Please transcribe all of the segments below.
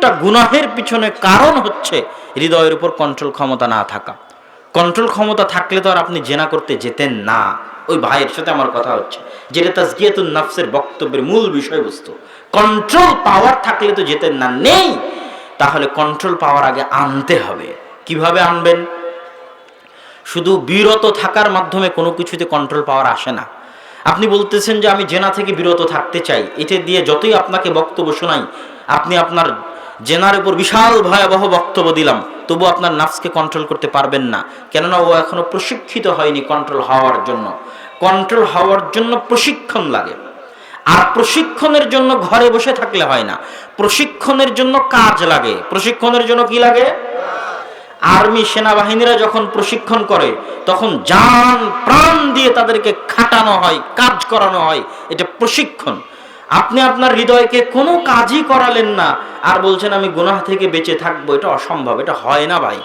প্রত্যেকটা গুনাহের পিছনে কারণ হচ্ছে হৃদয়ের উপর কন্ট্রোল ক্ষমতা না থাকা। কন্ট্রোল ক্ষমতা থাকলে তো আর আপনি জেনা করতে যেতেন না। ওই ভাইয়ের সাথে আমার কথা হচ্ছে, যেটা তাজকিয়াতুন নাফসের বক্তব্যের মূল বিষয়বস্তু। কন্ট্রোল পাওয়ার থাকলে তো যেতেন না, নেই। তাহলে কন্ট্রোল পাওয়ার আগে আনতে হবে। কিভাবে আনবেন? শুধু বিরত থাকার মাধ্যমে কোনো কিছুতে কন্ট্রোল পাওয়ার আসে না। আপনি বলতেছেন যে আমি জেনা থেকে বিরত থাকতে চাই, এটা দিয়ে যতই আপনাকে বক্তব্য শোনাই, আপনি আপনার জেনার উপর বিশাল ভয়াবহ বক্তব্য দিলাম, তবু আপনার নাফসকে কন্ট্রোল করতে পারবেন না। কেননা ও এখনো প্রশিক্ষিত হয়নি কন্ট্রোল হওয়ার জন্য। কন্ট্রোল হওয়ার জন্য প্রশিক্ষণ লাগে। আর প্রশিক্ষণের জন্য ঘরে বসে থাকলে হয় না, প্রশিক্ষণের জন্য কাজ লাগে। প্রশিক্ষণের জন্য কি লাগে? আর্মি সেনাবাহিনীরা যখন প্রশিক্ষণ করে তখন জান প্রাণ দিয়ে তাদেরকে খাটানো হয়, কাজ করানো হয়, এটা প্রশিক্ষণ। আপনি আপনার হৃদয়কে কোনো কাজই করালেন না আর বলছেন আমি গুনাহ থেকে বেঁচে থাকবো, এটা অসম্ভব, এটা হয় না ভাই।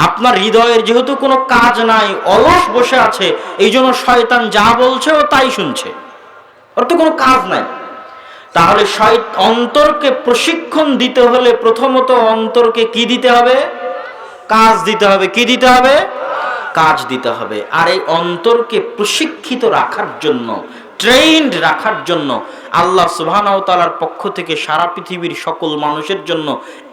আপনার হৃদয়ের যেহেতু কোনো কাজ নাই, অলস বসে আছে, এই জন্য শয়তান যা বলছে ও তাই শুনছে, ওর তো কোনো কাজ নাই। তাহলে অন্তরকে প্রশিক্ষণ দিতে হলে প্রথমত অন্তরকে কি দিতে হবে? কাজ দিতে হবে। কি দিতে হবে? কাজ দিতে হবে। আর এই অন্তরকে প্রশিক্ষিত রাখার জন্য, ট্রেইনড রাখার জন্য আল্লাহ সুবহানাহু ওয়া তাআলার পক্ষ থেকে সারা পৃথিবীর সকল মানুষের জন্য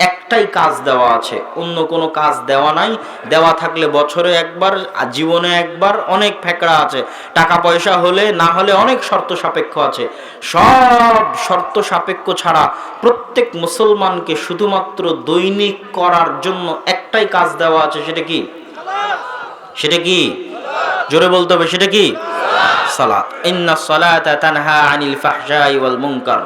একটাই কাজ দেওয়া আছে, অন্য কোনো কাজ দেওয়া নাই। দেওয়া থাকলে বছরে একবার, জীবনে একবার, অনেক ফেকড়া আছে। টাকা পয়সা হলে না হলে অনেক শর্ত সাপেক্ষ আছে। সব শর্ত সাপেক্ষ ছাড়া প্রত্যেক মুসলমানকে শুধুমাত্র দৈনিক করার জন্য একটাই কাজ দেওয়া আছে। সেটা কি? সেটা কি? জোরে বলতে হবে, সেটা কি? সালাত। ইন্নাস সালাতা তানহা আনিল ফাহশাই ওয়াল মুনকার।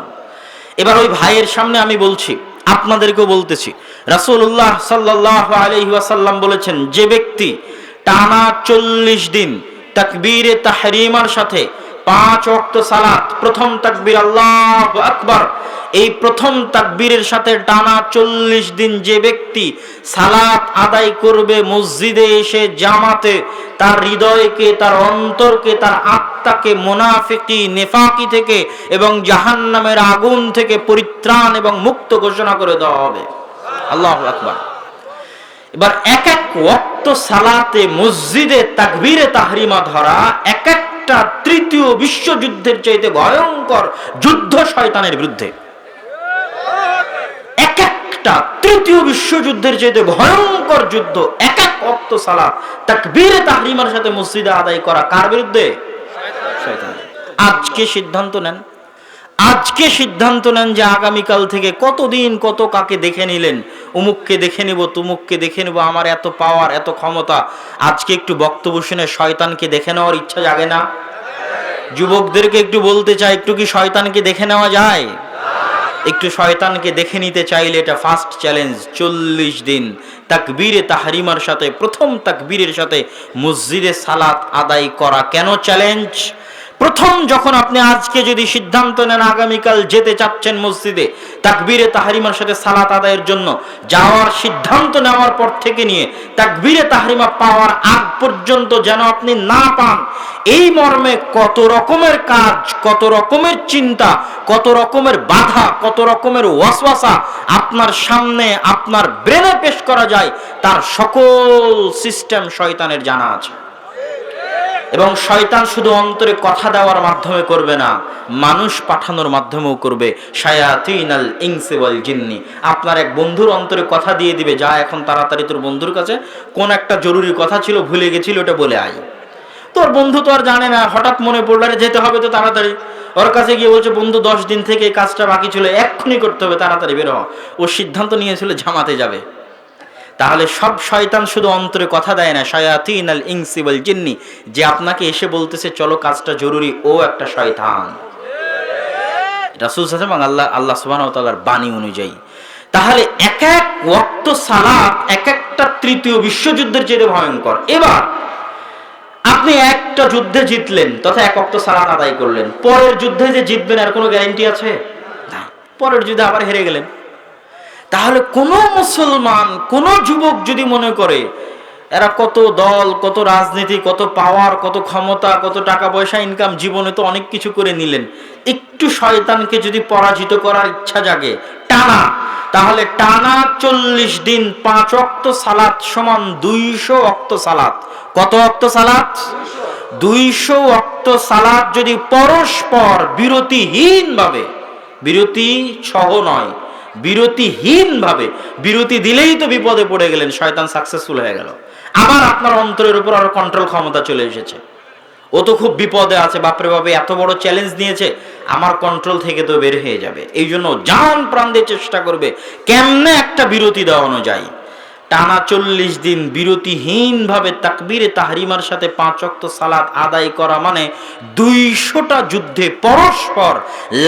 এবার ওই ভাইয়ের সামনে আমি বলছি, আপনাদেরকেও বলতেছি, রাসূলুল্লাহ সাল্লাল্লাহু আলাইহি ওয়াসাল্লাম বলেছেন, যে ব্যক্তি টানা 40 দিন তাকবীরে তাহরিমার সাথে 5 ওয়াক্ত সালাত, প্রথম তাকবীর আল্লাহু আকবার, এই প্রথম তাকবীরের সাথে টানা 40 দিন যে ব্যক্তি সালাত আদায় করবে মসজিদে এসে জামাতে, তার হৃদয়কে, তার অন্তরকে, তার আত্মাকে মুনাফিকি, নেফাকি থেকে এবং জাহান্নামের আগুন থেকে পরিত্রাণ এবং মুক্ত ঘোষণা করে দেওয়া হবে। আল্লাহু আকবার। এবার এক এক ওয়াক্ত সালাতে মসজিদে তাকবীরে তাহরিমা ধরা এক একটা তৃতীয় বিশ্বযুদ্ধের চাইতে ভয়ঙ্কর যুদ্ধ শয়তানের বিরুদ্ধে। এক একটা তৃতীয় বিশ্বযুদ্ধের চাইতে ভয়ঙ্কর যুদ্ধ। এক এক ওয়াক্ত সালাত তাকবীরে তাহরিমার সাথে মসজিদে আদায় করা কার বিরুদ্ধে? শয়তানের। আজকে সিদ্ধান্ত নেন, আজকে সিদ্ধান্ত নেন যে আগামীকাল থেকে কতদিন কত কাকে দেখে নিলেন, অমুককে দেখে নেব, তুমুককে দেখে নেব, আমার এত পাওয়ার, এত ক্ষমতা। আজকে একটু বক্তব্য শুনে শয়তানকে দেখে নেওয়ার ইচ্ছা জাগে না? যুবকদেরকে একটু বলতে চাই, একটু কি শয়তানকে দেখে নেওয়া যায়? একটু শয়তানকে দেখে নিতে চাইলে এটা ফার্স্ট চ্যালেঞ্জ, 40 দিন তাকবীরে তাহরিমার সাথে, প্রথম তাকবীরের সাথে মসজিদে সালাত আদায় করা। কেন চ্যালেঞ্জ? প্রথম যখন আপনি আজকে যদি সিদ্ধান্ত নেন আগামীকাল যেতে চাচ্ছেন মসজিদে তাকবীরে তাহরিমার সাথে সালাত আদায়ের জন্য, যাওয়ার সিদ্ধান্ত নেওয়ার পর থেকে নিয়ে তাকবীরে তাহরিমা পাওয়ার আগ পর্যন্ত যেন আপনি না পান, এই মর্মে কত রকমের কাজ, কত রকমের চিন্তা, কত রকমের বাধা, কত রকমের ওয়াসওয়াসা আপনার সামনে, আপনার ব্রেনে পেশ করা যায়, তার সকল সিস্টেম শয়তানের জানা আছে। এবং শয়তান শুধু অন্তরে কথা দেওয়ার মাধ্যমে করবে না, মানুষ পাঠানোর মাধ্যমেও করবে। শায়াতিনাল ইনসি ওয়াল জিন্নি। আপনার এক বন্ধুর অন্তরে কথা দিয়ে দিবে, যা এখন তাড়াতাড়ি তোর বন্ধুর কাছে কোন একটা জরুরি কথা ছিল, ভুলে গেছিল, ওটা বলে আয়। তোর বন্ধু তো আর জানে না, হঠাৎ মনে পড়লো আরে যেতে হবে তো তাড়াতাড়ি। ওর কাছে গিয়ে বলছে বন্ধু 10 দিন থেকে এই কাজটা বাকি ছিল, এক্ষুনি করতে হবে, তাড়াতাড়ি বের হ। ও সিদ্ধান্ত নিয়েছিল জামাতে যাবে। তাহলে সব শয়তান শুধু অন্তরে কথা দেয় না, শায়াতিনাল ইনসি ওয়াল জিন্নি, যে আপনাকে এসে বলতেছে চলো কাজটা জরুরি, ও একটা শয়তান। রাসূল সাল্লাল্লাহু আলাইহি ওয়াসাল্লাম আল্লাহ সুবহানাহু ওয়া তাআলার বাণী অনুযায়ী। তাহলে এক এক ওয়াক্ত সালাত এক একটা তৃতীয় বিশ্বযুদ্ধের চেয়ে ভয়ঙ্কর। এবার আপনি একটা যুদ্ধে জিতলেন তথা এক ওয়াক্ত সালাত আদায় করলেন, পরের যুদ্ধে যে জিতবেন আর কোনো গ্যারান্টি আছে? না। পরের যুদ্ধে আবার হেরে গেলেন। তাহলে কোন মুসলমান, কোন যুবক যদি মনে করে এরা কত দল, কত রাজনীতি, কত পাওয়ার, কত ক্ষমতা, কত টাকা পয়সা ইনকাম, জীবনে তো অনেক কিছু করে নিলেন। একটু শয়তানকে যদি পরাজিত করার ইচ্ছা জাগে টানা, তাহলে টানা 40 দিন 5 ওয়াক্ত সালাত সমান 200 ওয়াক্ত সালাত। কত ওয়াক্ত সালাত? 200 ওয়াক্ত সালাত যদি পরস্পর বিরতিহীন ভাবে, বিরতি সহ নয়, বিরতিহীন ভাবে, বিরতি দিলেই তো বিপদে পড়ে গেলেন, শয়তান সাকসেসফুল হয়ে গেল। আবার আপনার অন্তরের উপর আরো কন্ট্রোল ক্ষমতা চলে এসেছে। ও তো খুব বিপদে আছে, বাপরে বাপে এত বড় চ্যালেঞ্জ নিয়েছে, আমার কন্ট্রোল থেকে তো বের হয়ে যাবে। এই জন্য জান প্রাণ দিয়ে চেষ্টা করবে কেমনে একটা বিরতি দেওয়ানো যায়। টানা 40 দিন বিরতিহীন ভাবে তাকবীরে তাহরিমার সাথে 5 ওয়াক্ত সালাত আদায় করা মানে 200টা যুদ্ধে পরস্পর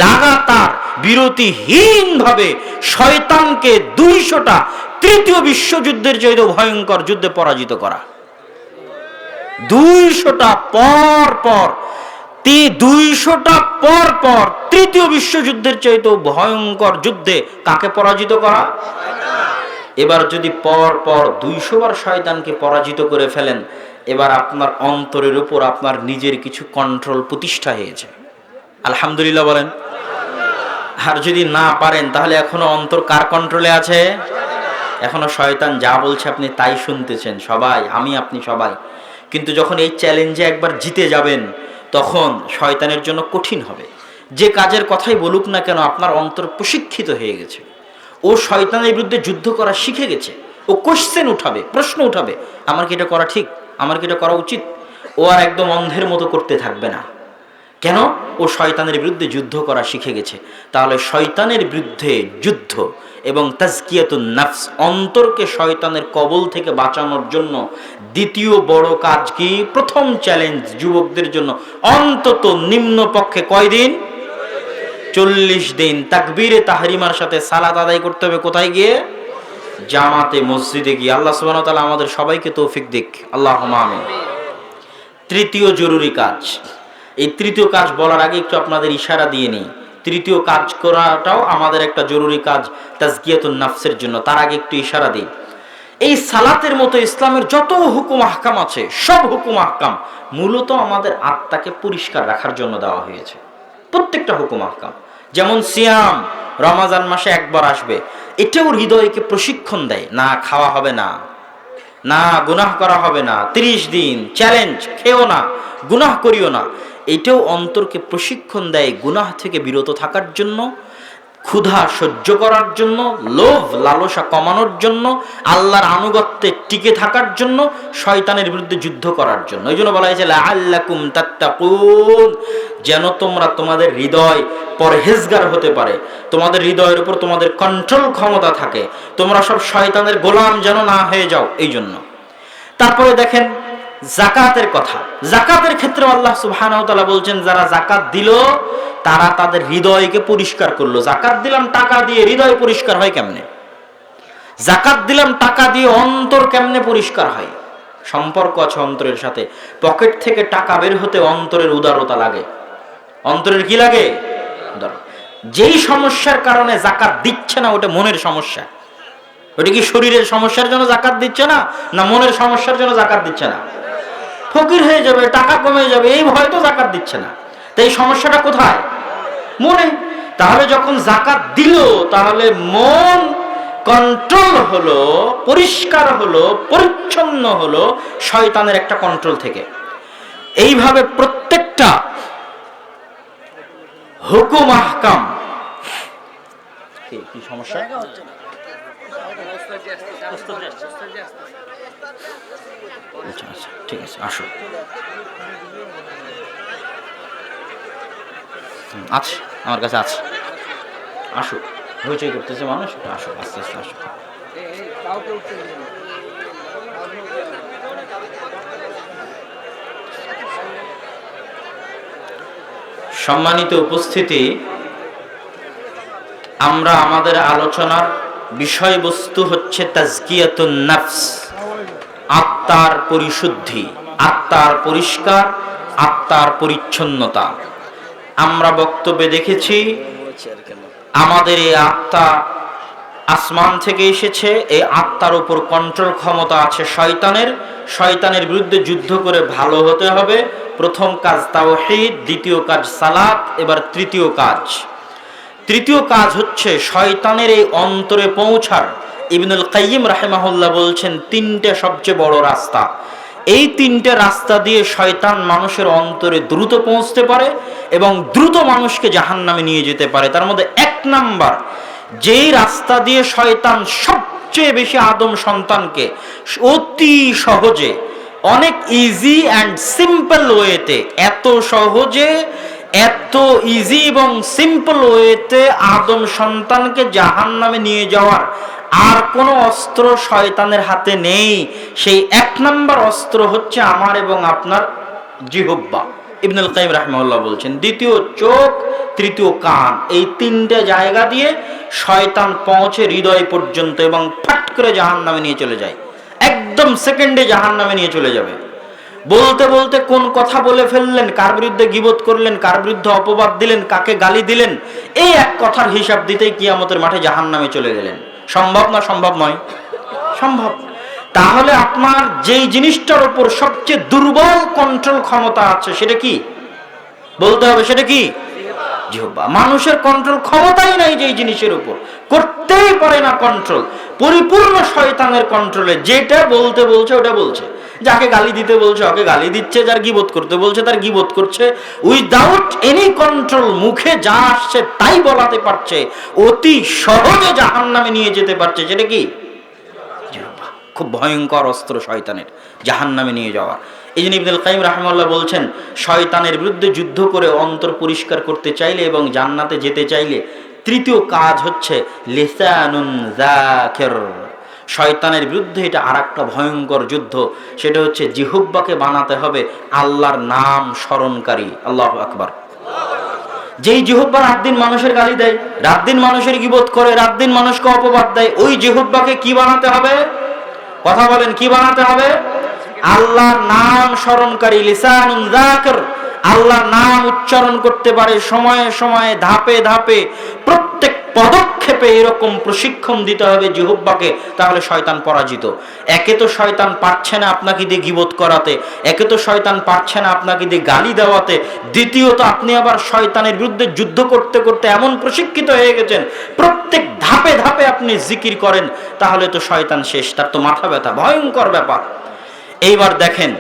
লাগাতার বিরতিহীন ভাবে শয়তানকে 200টা তৃতীয় বিশ্বযুদ্ধের চাইতে ভয়ঙ্কর যুদ্ধে পরাজিত করা। 200টা পর পর 200টা পর পর তৃতীয় বিশ্বযুদ্ধের চাইতে ভয়ঙ্কর যুদ্ধে কাকে পরাজিত করা? এবার যদি পর পর 200 বার শয়তানকে পরাজিত করে ফেলেন, এবার আপনার অন্তরের উপর আপনার নিজের কিছু কন্ট্রোল প্রতিষ্ঠা হয়েছে। আলহামদুলিল্লাহ বলেন। আর যদি না পারেন, তাহলে এখনো অন্তর কার কন্ট্রোলে আছে? এখনো শয়তান যা বলছে আপনি তাই শুনতেছেন, সবাই, আমি আপনি সবাই। কিন্তু যখন এই চ্যালেঞ্জে একবার জিতে যাবেন, তখন শয়তানের জন্য কঠিন হবে। যে কাজের কথাই বলুক না কেন, আপনার অন্তর প্রশিক্ষিত হয়ে গেছে। ও শয়তানের বিরুদ্ধে যুদ্ধ করা শিখে গেছে। ও কোশ্চেন উঠাবে, প্রশ্ন উঠাবে, আমার কি এটা করা ঠিক, আমার কি এটা করা উচিত। ও আর একদম অন্ধের মতো করতে থাকবে না। কেন? ও শয়তানের বিরুদ্ধে যুদ্ধ করা শিখে গেছে। তাহলে শয়তানের বিরুদ্ধে যুদ্ধ এবং তাজকিয়াতুন নাফস, অন্তরকে শয়তানের কবল থেকে বাঁচানোর জন্য দ্বিতীয় বড় কাজ কি? প্রথম চ্যালেঞ্জ যুবকদের জন্য, অন্তত নিম্নপক্ষে কয়দিন? 40 দিন তাকবীরে তাহরিমার সাথে সালাত আদায় করতে হবে। কোথায় গিয়ে? জামাতে, মসজিদে গিয়ে। আল্লাহ সুবহানাহু ওয়া তাআলা আমাদের সবাইকে তৌফিক দিক, আল্লাহুম্মা আমিন। তৃতীয় জরুরি কাজ, এই তৃতীয় কাজ বলার আগে একটু আপনাদের ইশারা দিয়ে নিই। তৃতীয় কাজ করাটাও আমাদের একটা জরুরি কাজ তাজকিয়াতুন নাফসের জন্য। তার আগে একটু ইশারা দিই। এই সালাতের মতো ইসলামের যত হুকুম আহকাম আছে, সব হুকুম আহকাম মূলত আমাদের আত্মাকে পরিষ্কার রাখার জন্য দেওয়া হয়েছে। প্রত্যেকটা হুকুম আহকাম, যেমন সিয়াম, রমাজান মাসে একবার আসবে, এটাও হৃদয়কে প্রশিক্ষণ দেয়। না খাওয়া হবে না, না গুনাহ করা হবে না, 30 দিন চ্যালেঞ্জ, খেও না, গুনাহ করিও না। এটাও অন্তরকে প্রশিক্ষণ দেয় গুনাহ থেকে বিরত থাকার জন্য, ক্ষুধা সহ্য করার জন্য, লোভ লালসা কমানোর জন্য, আল্লাহর আনুগত্যে টিকে থাকার জন্য, শয়তানের বিরুদ্ধে যুদ্ধ করার জন্য। এই জন্য বলা হয়েছে লাআল্লাকুম তাত্তাকুন, যেন তোমরা তোমাদের হৃদয় পরহেজগার হতে পারে, তোমাদের হৃদয়ের উপর তোমাদের কন্ট্রোল ক্ষমতা থাকে, তোমরা সব শয়তানের গোলাম যেন না হয়ে যাও। এই জন্য তারপরে দেখেন যাকাতের কথা। যাকাতের ক্ষেত্রে আল্লাহ সুবহানাহু ওয়া তাআলা বলছেন, যারা যাকাত দিল তারা তাদের হৃদয়কে পরিষ্কার করলো। যাকাত দিলাম টাকা দিয়ে, হৃদয় পরিষ্কার হয় কেমনে? যাকাত দিলাম টাকা দিয়ে, অন্তর কেমনে পরিষ্কার হয়? সম্পর্ক আছে অন্তরের সাথে। পকেট থেকে টাকা বের হতে অন্তরের উদারতা লাগে। অন্তরের কি লাগে? যেই সমস্যার কারণে যাকাত দিচ্ছে না, ওটা মনের সমস্যা। ওটা কি শরীরের সমস্যার জন্য যাকাত দিচ্ছে না, না মনের সমস্যার জন্য যাকাত দিচ্ছে না? ফকির হয়ে যাবে, টাকা কমে যাবে, এই ভয় তো যাকাত দিচ্ছে না। তো এই সমস্যাটা কোথায়? মনে। তাহলে যখন যাকাত দিল, তাহলে মন কন্ট্রোল হলো, পরিষ্কার হলো, পরিচ্ছন্ন হলো শয়তানের একটা কন্ট্রোল থেকে। এইভাবে প্রত্যেকটা হুকুম আহকাম। কি সমস্যা? আচ্ছা আচ্ছা, ঠিক আছে, আসো। আছে, আমার কাছে আছে, আসো। হইচই করতেছে মানুষ, আসো, আস্তে আস্তে আসো। সম্মানিত উপস্থিতি, আমরা আমাদের আলোচনার বিষয়বস্তু হচ্ছে তাজকিয়াতুন নাফস, আত্মার পরিশুদ্ধি, আত্মার পরিষ্কার, আত্মার পরিচ্ছন্নতা। আমরা বক্তব্যে দেখেছি আমাদের এই আত্মা আসমান থেকে এসেছে, এই আত্মার উপর কন্ট্রোল ক্ষমতা আছে শয়তানের। শয়তানের বিরুদ্ধে যুদ্ধ করে ভালো হতে হবে। প্রথম কাজ তাওহীদ, দ্বিতীয় কাজ সালাত, এবার তৃতীয় কাজ হচ্ছে শয়তানের এই অন্তরে পৌঁছার। ইবনুল কাইয়িম রাহিমাহুল্লাহ বলছেন তিনটে সবচেয়ে বড় রাস্তা। এই তিনটে রাস্তা দিয়ে শয়তান মানুষের অন্তরে দ্রুত পৌঁছতে পারে এবং দ্রুত মানুষকে জাহান্নামে নিয়ে যেতে পারে। তার মধ্যে এক নাম্বার, যেই রাস্তা দিয়ে শয়তান সবচেয়ে বেশি আদম সন্তানকে অতি সহজে, অনেক ইজি অ্যান্ড সিম্পল ওয়েতে, এত সহজে, এত ইজি এবং সিম্পল ওয়েতে আদম সন্তানকে জাহান্নামে নিয়ে যাওয়ার আর কোনো অস্ত্র শয়তানের হাতে নেই। সেই এক নাম্বার অস্ত্র হচ্ছে আমার এবং আপনার জিহ্বা। ইবনুল কাইয়িম রাহিমাহুল্লাহ বলছেন দ্বিতীয় চোখ, তৃতীয় কান, এই তিনটে জায়গা দিয়ে শয়তান পৌঁছে হৃদয় পর্যন্ত এবং ফাট করে জাহান্নামে নিয়ে চলে যায়। একদম সেকেন্ডে জাহান্নামে নিয়ে চলে যাবে। বলতে বলতে কোন কথা বলে ফেললেন, কার বিরুদ্ধে গীবত করলেন, কার বিরুদ্ধে অপবাদ দিলেন, কাকে গালি দিলেন, এই এক কথার হিসাব দিতেই কিয়ামতের মাঠে জাহান্নামে চলে গেলেন। সম্ভব না সম্ভব নয়? সম্ভব। তাহলে আপনার যেই জিনিসটার উপর সবচেয়ে দুর্বল কন্ট্রোল ক্ষমতা আছে সেটা কি বলতে হবে? সেটা কি? জিহ্বা। মানুষের কন্ট্রোল ক্ষমতাই নাই যেই জিনিসের উপর, করতেই পারে না কন্ট্রোল, পরিপূর্ণ শয়তানের কন্ট্রোলে। যেটা বলতে বলছে ওটা বলছে, যাকে গালি দিতে বলছে ওকে গালি দিচ্ছে, যার গীবত করতে বলছে তার গীবত করছে, উইদাউট এনি কন্ট্রোল। মুখে যা আসছে তাই বলাতে পারছে, অতি সহজে জাহান্নামে নিয়ে যেতে পারছে। সেটা কি? জিহ্বা। খুব ভয়ঙ্কর অস্ত্র শয়তানের, জাহান্নামে নিয়ে যাওয়া। এই জন্য ইবনুল কাইয়িম রাহিমাহুল্লাহ বলছেন শয়তানের বিরুদ্ধে যুদ্ধ করে অন্তর পরিষ্কার করতে চাইলে এবং জান্নাতে যেতে চাইলে তৃতীয় কাজ হচ্ছে লিসানুন যাকির। শয়তানের বিরুদ্ধে এটা আরেকটা ভয়ঙ্কর যুদ্ধ, সেটা হচ্ছে জিহ্বাকে বানাতে হবে আল্লাহর নাম স্মরণকারী। আল্লাহু আকবার। যেই জিহ্বা রাত দিন মানুষের গালি দেয়, রাত দিন মানুষের গীবত করে, রাত দিন মানুষকে অপবাদ দেয়, ওই জিহ্বাকে কি বানাতে হবে? কথা বলেন, কি বানাতে হবে? আল্লাহর নাম স্মরণকারী, লিসানুন যাকির। আল্লাহর নাম উচ্চারণ করতে পারে সময়ে সময়ে, ধাপে ধাপে, প্রত্যেক পদক্ষেপে এরকম প্রশিক্ষণ দিতে হবে জিহ্বাকে, তাহলে শয়তান পরাজিত। একে তো শয়তান পারছে না আপনাকে দিয়ে গীবত করাতে, একে তো শয়তান পারছে না আপনাকে দিয়ে গালি দেওয়াতে, দ্বিতীয়ত আপনি আবার শয়তানের বিরুদ্ধে যুদ্ধ করতে করতে এমন প্রশিক্ষিত হয়ে গেছেন প্রত্যেক ধাপে ধাপে আপনি জিকির করেন, তাহলে তো শয়তান শেষ, তার তো মাথা ব্যথা। ভয়ঙ্কর ব্যাপার। এইবার দেখেন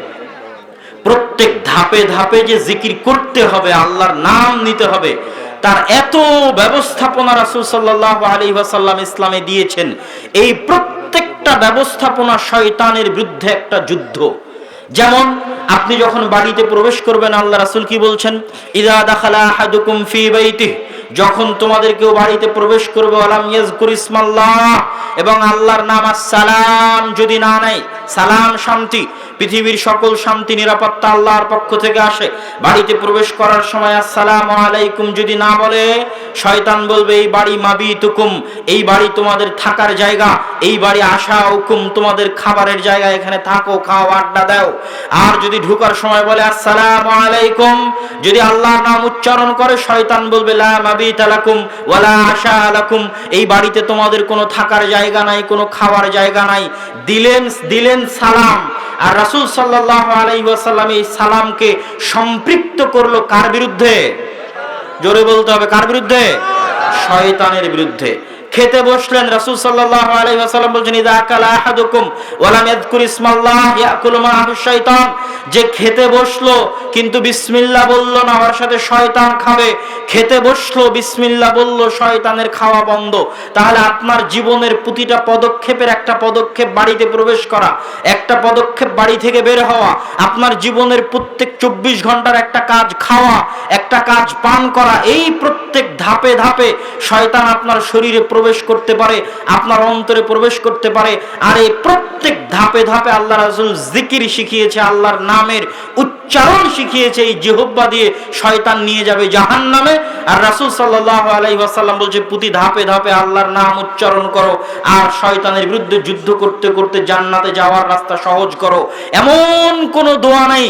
প্রত্যেক ধাপে ধাপে যে জিকির করতে হবে, আল্লাহর নাম নিতে হবে, তার এত ব্যবস্থাপনা রাসূল সাল্লাল্লাহু আলাইহি ওয়াসাল্লাম ইসলামে দিয়েছেন। এই প্রত্যেকটা ব্যবস্থাপনা শয়তানের বিরুদ্ধে একটা যুদ্ধ। যেমন আপনি যখন বাড়িতে প্রবেশ করবেন, আল্লাহ রাসূল কি বলছেন? ইযা দাখালা আহাদুকুম ফি বাইতিহি, যখন তোমাদের কেউ বাড়িতে প্রবেশ করবে, আলাম ইয়াজকুর ইসমাল্লাহ, এবং আল্লাহর নাম আসসালাম যদি না নেয়, সালাম শান্তি, পৃথিবীর সকল শান্তি নিরাপত্তা আল্লাহর পক্ষ থেকে আসে। বাড়িতে প্রবেশ করার সময় আসসালামু আলাইকুম যদি না বলে, শয়তান বলবে এই বাড়ি মাবিতুকুম, এই বাড়ি তোমাদের থাকার জায়গা, এই বাড়ি আশাউকুম, তোমাদের খাবারের জায়গা, এখানে থাকো, খাও, আড্ডা দাও। আর যদি ঢোকার সময় বলে আসসালামু আলাইকুম, যদি আল্লাহর নাম উচ্চারণ করে, শয়তান বলবে লা মাবিতা লাকুম ওয়ালা আশা লাকুম, এই বাড়িতে তোমাদের কোনো থাকার জায়গা নাই, কোনো খাওয়ার জায়গা নাই। দিলেন সালাম। আর রাসূল সাল্লাল্লাহু আলাইহি ওয়াসাল্লাম এই সালামকে সম্পৃক্ত করলো কার বিরুদ্ধে? জোরে বলতে হবে, কার বিরুদ্ধে? শয়তানের বিরুদ্ধে। খেতে বসলেন, রাসূল সাল্লাল্লাহু আলাইহি ওয়াসাল্লাম বলেন ইযা আকালা আহাদুকুম ওয়া লাম ইয়াযকুর ইসমাল্লাহ ইয়াকুলু মা'আহু শাইতান, যে খেতে বসলো কিন্তু বিসমিল্লাহ বললো না, ওর সাথে শয়তান খাবে। খেতে বসলো, বিসমিল্লাহ বললো, শয়তানের খাওয়া বন্ধ। তাহলে আপনার জীবনের প্রতিটা পদক্ষেপের একটা পদক্ষেপ বাড়িতে প্রবেশ করা, একটা পদক্ষেপ বাড়ি থেকে বের হওয়া, আপনার জীবনের প্রত্যেক 24 ঘন্টার একটা কাজ খাওয়া, একটা কাজ পান করা, এই প্রত্যেক ধাপে ধাপে শয়তান আপনার শরীরে প্রবেশ করতে পারে, আপনার অন্তরে প্রবেশ করতে পারে। আর এই প্রত্যেক ধাপে ধাপে আল্লাহ রাসূল জিকির শিখিয়েছে, আল্লাহর নামের উচ্চারণ শিখিয়েছে। এই জিহ্বা দিয়ে শয়তান নিয়ে যাবে জাহান্নামে। আর রাসূল সাল্লাল্লাহু আলাইহি ওয়াসাল্লাম বলছে প্রতি ধাপে ধাপে আল্লাহর নাম উচ্চারণ করো আর শয়তানের বিরুদ্ধে যুদ্ধ করতে করতে জান্নাতে যাওয়ার রাস্তা সহজ করো। এমন কোনো দোয়া নেই,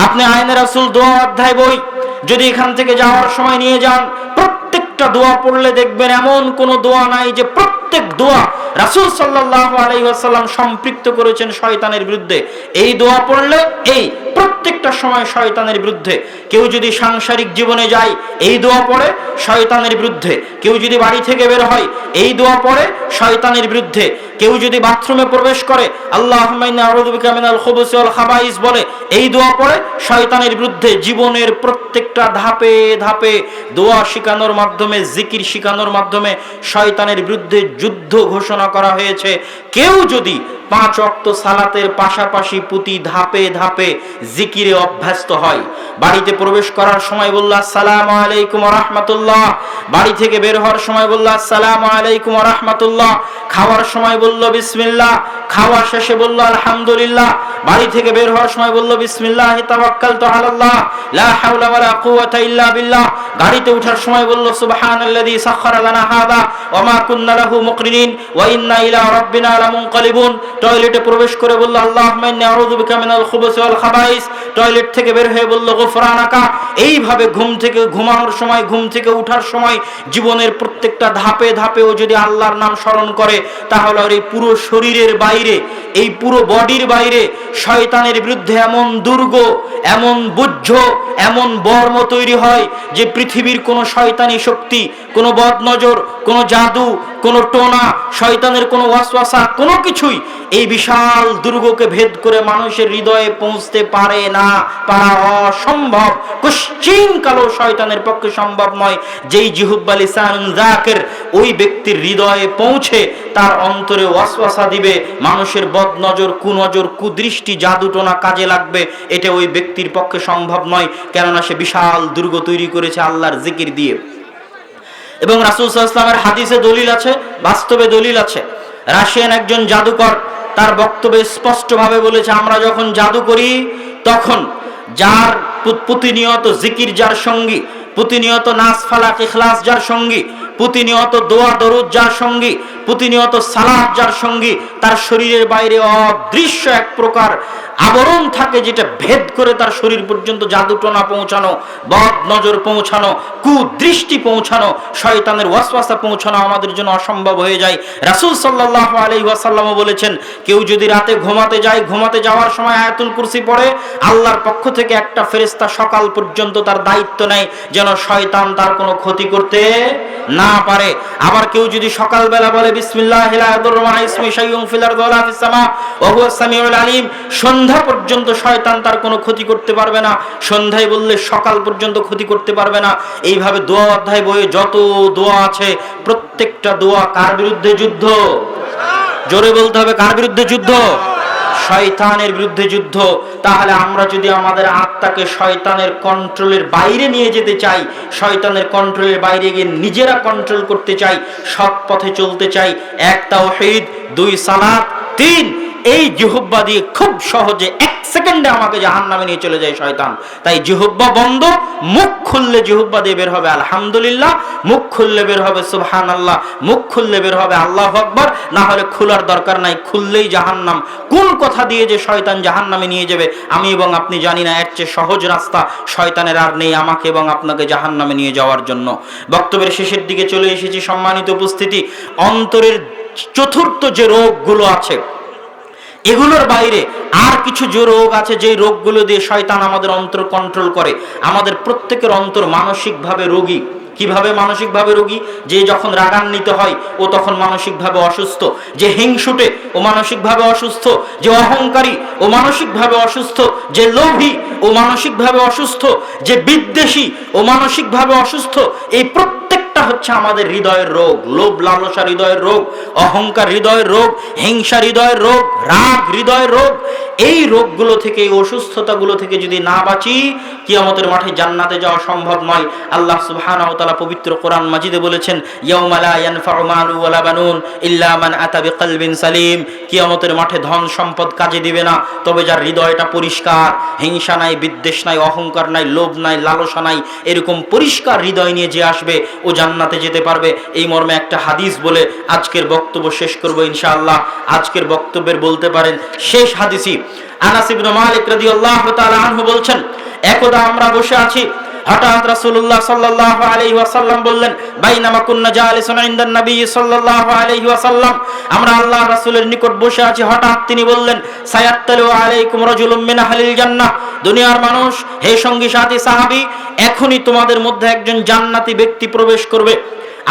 আপনি আইনে রাসূল দোয়া অধ্যায় বই যদি এখান থেকে যাওয়ার সময় নিয়ে যান, প্রত্যেকটা দোয়া পড়লে দেখবেন এমন কোনো দোয়া নাই যে প্রত্যেক দোয়া রাসূল সাল্লাল্লাহু আলাইহি ওয়াসাল্লাম সম্পৃক্ত করেছেন শয়তানের বিরুদ্ধে। এই দোয়া পড়লে এই প্রত্যেকটা সময় শয়তানের বিরুদ্ধে। কেউ যদি সাংসারিক জীবনে যায় এই দোয়া পড়ে শয়তানের বিরুদ্ধে। কেউ যদি বাড়ি থেকে বের হয় এই দোয়া পড়ে শয়তানের বিরুদ্ধে। কেউ যদি বাথরুমে প্রবেশ করে আল্লাহুম্মা ইন্নী আউযু বিকা মিনাল খুবুসি ওয়াল খাবাইস বলে এই দোয়া পড়ে শয়তানের বিরুদ্ধে। জীবনের প্রত্যেকটা ধাপে ধাপে দোয়া শিখানোর মাধ্যমে, জিকির শিখানোর মাধ্যমে শয়তানের বিরুদ্ধে যুদ্ধ ঘোষণা করা হয়েছে। কেউ যদি 5 ওয়াক্ত সালাতের পাশাপাশি প্রতি ধাপে ধাপে জিকিরে অভ্যস্ত হয়, বাড়িতে প্রবেশ করার সময় বলল আসসালামু আলাইকুম ওয়া রাহমাতুল্লাহ, বাড়ি থেকে বের হওয়ার সময় বলল আসসালামু আলাইকুম ওয়া রাহমাতুল্লাহ, খাওয়ার সময় বলল বিসমিল্লাহ, খাওয়া শেষে বলল আলহামদুলিল্লাহ, বাড়ি থেকে বের হওয়ার সময় বলল বিসমিল্লাহি তাওয়াক্কালতু আলাল্লাহ লা হাওলা ওয়ালা কুওয়াতা ইল্লা বিল্লাহ, গাড়িতে ওঠার সময় বলল সুবহানাল্লাযী সাখখারা লানা হাযা ওয়া মা কুন্না লাহু মুকরিনিন ওয়া ইন্না ইলা রাব্বিনা লামুনকালিবুন, টয়লেটে প্রবেশ করে বলল আল্লাহুম্মা ইন্নী আউযু বিকা মিনাল খুবুসি ওয়াল খাবাইস, টয়লেট থেকে বের হয়ে বলল গুফরানাকা। এইভাবে ঘুম থেকে ঘুমানোর সময়, ঘুম থেকে ওঠার সময়, জীবনের প্রত্যেকটা ধাপে ধাপেও যদি আল্লাহর নাম স্মরণ করে তাহলে আর এই পুরো শরীরের বাইরে, এই পুরো বডির বাইরে শয়তানের বিরুদ্ধে এমন দুর্গ, এমন বুদ্ধ, এমন বর্ম তৈরি হয় যে পৃথিবীর কোনো শয়তানি শক্তি, কোনো বদনজর, কোনো জাদু, কোনো টোনা, শয়তানের কোনো ওয়াসওয়াসা, কোনো কিছুই এই বিশাল দুর্গকে ভেদ করে মানুষের হৃদয়ে পৌঁছতে পারে না, পারা অসম্ভব। কোশ্চিন কালো শয়তানের পক্ষে সম্ভব নয়। যেই জিহ্বা লিসানুন যাকির ওই ব্যক্তির হৃদয়ে পৌঁছে তার অন্তরে ওয়াসওয়াসা দিবে, মানুষের বদনজর, কুনজর, কুদৃষ্টি, জাদুটোনা কাজে লাগবে, এটা ওই ব্যক্তির পক্ষে সম্ভব নয়। কেননা সে বিশাল দুর্গ তৈরি করেছে আল্লাহর জিকির দিয়ে। এবং রাসূল সাল্লাল্লাহু আলাইহি ওয়াসাল্লামের হাদিসে দলিল আছে, বাস্তবে দলিল আছে। রাশিয়ান একজন জাদুকর তার বক্তব্যে স্পষ্টভাবে বলেছে, আমরা যখন জাদু করি তখন যার প্রতিনিয়ত জিকির যার সঙ্গী, প্রতিনিয়ত নাস ফালাক ইখলাস যার সঙ্গী, প্রতিনিয়ত দোয়া দরুদ যার সঙ্গী, প্রতিনিয়ত সালাত যার সঙ্গী, তার শরীরের বাইরে অদৃশ্য এক প্রকার আবরণ থাকে যেটা ভেদ করে তার শরীর পর্যন্ত জাদুটোনা পৌঁছানো, বদ নজর পৌঁছানো, কুদৃষ্টি পৌঁছানো, শয়তানের ওয়াসওয়াসা পৌঁছানো আমাদের জন্য অসম্ভব হয়ে যায়। রাসূল সাল্লাল্লাহু আলাইহি ওয়াসাল্লামও বলেছেন, কেউ যদি রাতে ঘুমাতে যায়, ঘুমাতে যাওয়ার সময় আয়াতুল কুরসি পড়ে, আল্লাহর পক্ষ থেকে একটা ফেরেশতা সকাল পর্যন্ত তার দায়িত্ব নেয় যেন শয়তান তার কোনো ক্ষতি করতে না পারে। আবার কেউ যদি সকালবেলা বলে বিসমিল্লাহি লা ইয়াদুররু মা ইসমি শাইউন ফিল আরদি ওয়ালা ফিস সামা ওয়া হুয়াস সামিউল আলিম, সন্ধ্যা পর্যন্ত শয়তান তার কোনো ক্ষতি করতে পারবে না। সন্ধ্যায় বললে সকাল পর্যন্ত ক্ষতি করতে পারবে না। এইভাবে দোয়া অধ্যায় বইয়ে যত দোয়া আছে প্রত্যেকটা দোয়া কার বিরুদ্ধে যুদ্ধ? জোরে বলতে হবে, কার বিরুদ্ধে যুদ্ধ? শয়তানের বিরুদ্ধে যুদ্ধ। তাহলে আমরা যদি আমাদের আত্মাকে শয়তানের কন্ট্রোলের বাইরে নিয়ে যেতে চাই, শয়তানের কন্ট্রোলের বাইরে গিয়ে নিজেরা কন্ট্রোল করতে চাই, সৎ পথে চলতে চাই, 1 তাওহীদ, 2 সালাত, 3 এই জিহ্বা দিয়ে খুব সহজে 1 সেকেন্ডে আমাকে জাহান্নামে নিয়ে চলে যায় শয়তান। তাই জিহ্বা বন্ধ, মুখ খুললে জিহ্বা দিয়ে বের হবে আলহামদুলিল্লাহ, মুখ খুললে বের হবে সুবহানাল্লাহ, মুখ খুললে বের হবে আল্লাহু আকবার, না হলে খোলার দরকার নাই, খুললেই জাহান্নাম। কোন কথা দিয়ে যে শয়তান জাহান্নামে নিয়ে যাবে আমি এবং আপনি জানি না। এর চেয়ে সহজ রাস্তা শয়তানের আর নেই আমাকে এবং আপনাকে জাহান্নামে নিয়ে যাওয়ার জন্য। বক্তব্যের শেষের দিকে চলে এসেছি, সম্মানিত উপস্থিতি। অন্তরের চতুর্থ যে রোগগুলো আছে এগুলোর বাইরে আর কিছু যে রোগ আছে, যে রোগগুলো দিয়ে শয়তান আমাদের অন্তর কন্ট্রোল করে। আমাদের প্রত্যেকের অন্তর মানসিকভাবে রোগী। কিভাবে মানসিকভাবে রোগী? যে যখন রাগান্বিত হয় ও তখন মানসিকভাবে অসুস্থ, যে হিংসুটে ও মানসিকভাবে অসুস্থ, যে অহংকারী ও মানসিকভাবে অসুস্থ, যে লোভী ও মানসিকভাবে অসুস্থ, যে বিদ্বেষী ও মানসিকভাবে অসুস্থ। এই প্রত্যেকটা হচ্ছে আমাদের হৃদয়ের রোগ। লোভ লালসা হৃদয়ের রোগ, অহংকার হৃদয়ের রোগ, হিংসা হৃদয়ের রোগ, রাগ হৃদয়ের রোগ। এই রোগগুলো থেকে, এই অসুস্থতাগুলো থেকে যদি না বাঁচি, কিয়ামতের মাঠে জান্নাতে যাওয়া সম্ভব নয়। আল্লাহ সুবহানাহু ওয়া তাআলা পবিত্র কোরআন মাজিদে বলেছেন, ইয়াউমা লা ইয়ানফাউ মালু ওয়ালা বানুন ইল্লা মান আতা বিকলবিন সালিম। কিয়ামতের মাঠে ধন সম্পদ কাজে দিবে না, তবে যার হৃদয়টা পরিষ্কার, হিংসা নাই, বিদ্বেষ নাই, অহংকার নাই, লোভ নাই, লালসা নাই, এরকম পরিষ্কার হৃদয় নিয়ে যে আসবে ও জান্নাতে যেতে পারবে। এই মর্মে একটা হাদিস বলে আজকের বক্তব্য শেষ করব ইনশাআল্লাহ। আজকের বক্তব্যের বলতে পারেন শেষ হাদিসই। আনাস ইবনে মালিক রাদিয়াল্লাহু তাআলা আনহু বলছেন, একদা আমরা বসে আছি, হঠাৎ রাসূলুল্লাহ সাল্লাল্লাহু আলাইহি ওয়াসাল্লাম বললেন, বাইনামা কুন্না জালিসুন ইনদান নবী সাল্লাল্লাহু আলাইহি ওয়াসাল্লাম, আমরা আল্লাহর রাসূলের নিকট বসে আছি, হঠাৎ তিনি বললেন, সায়াত্তালু আলাইকুম রাজুলুম মিন আহলিল জান্নাহ, দুনিয়ার মানুষ, হে সঙ্গী সাথী সাহাবী, এখনই তোমাদের মধ্যে একজন জান্নাতি ব্যক্তি প্রবেশ করবে।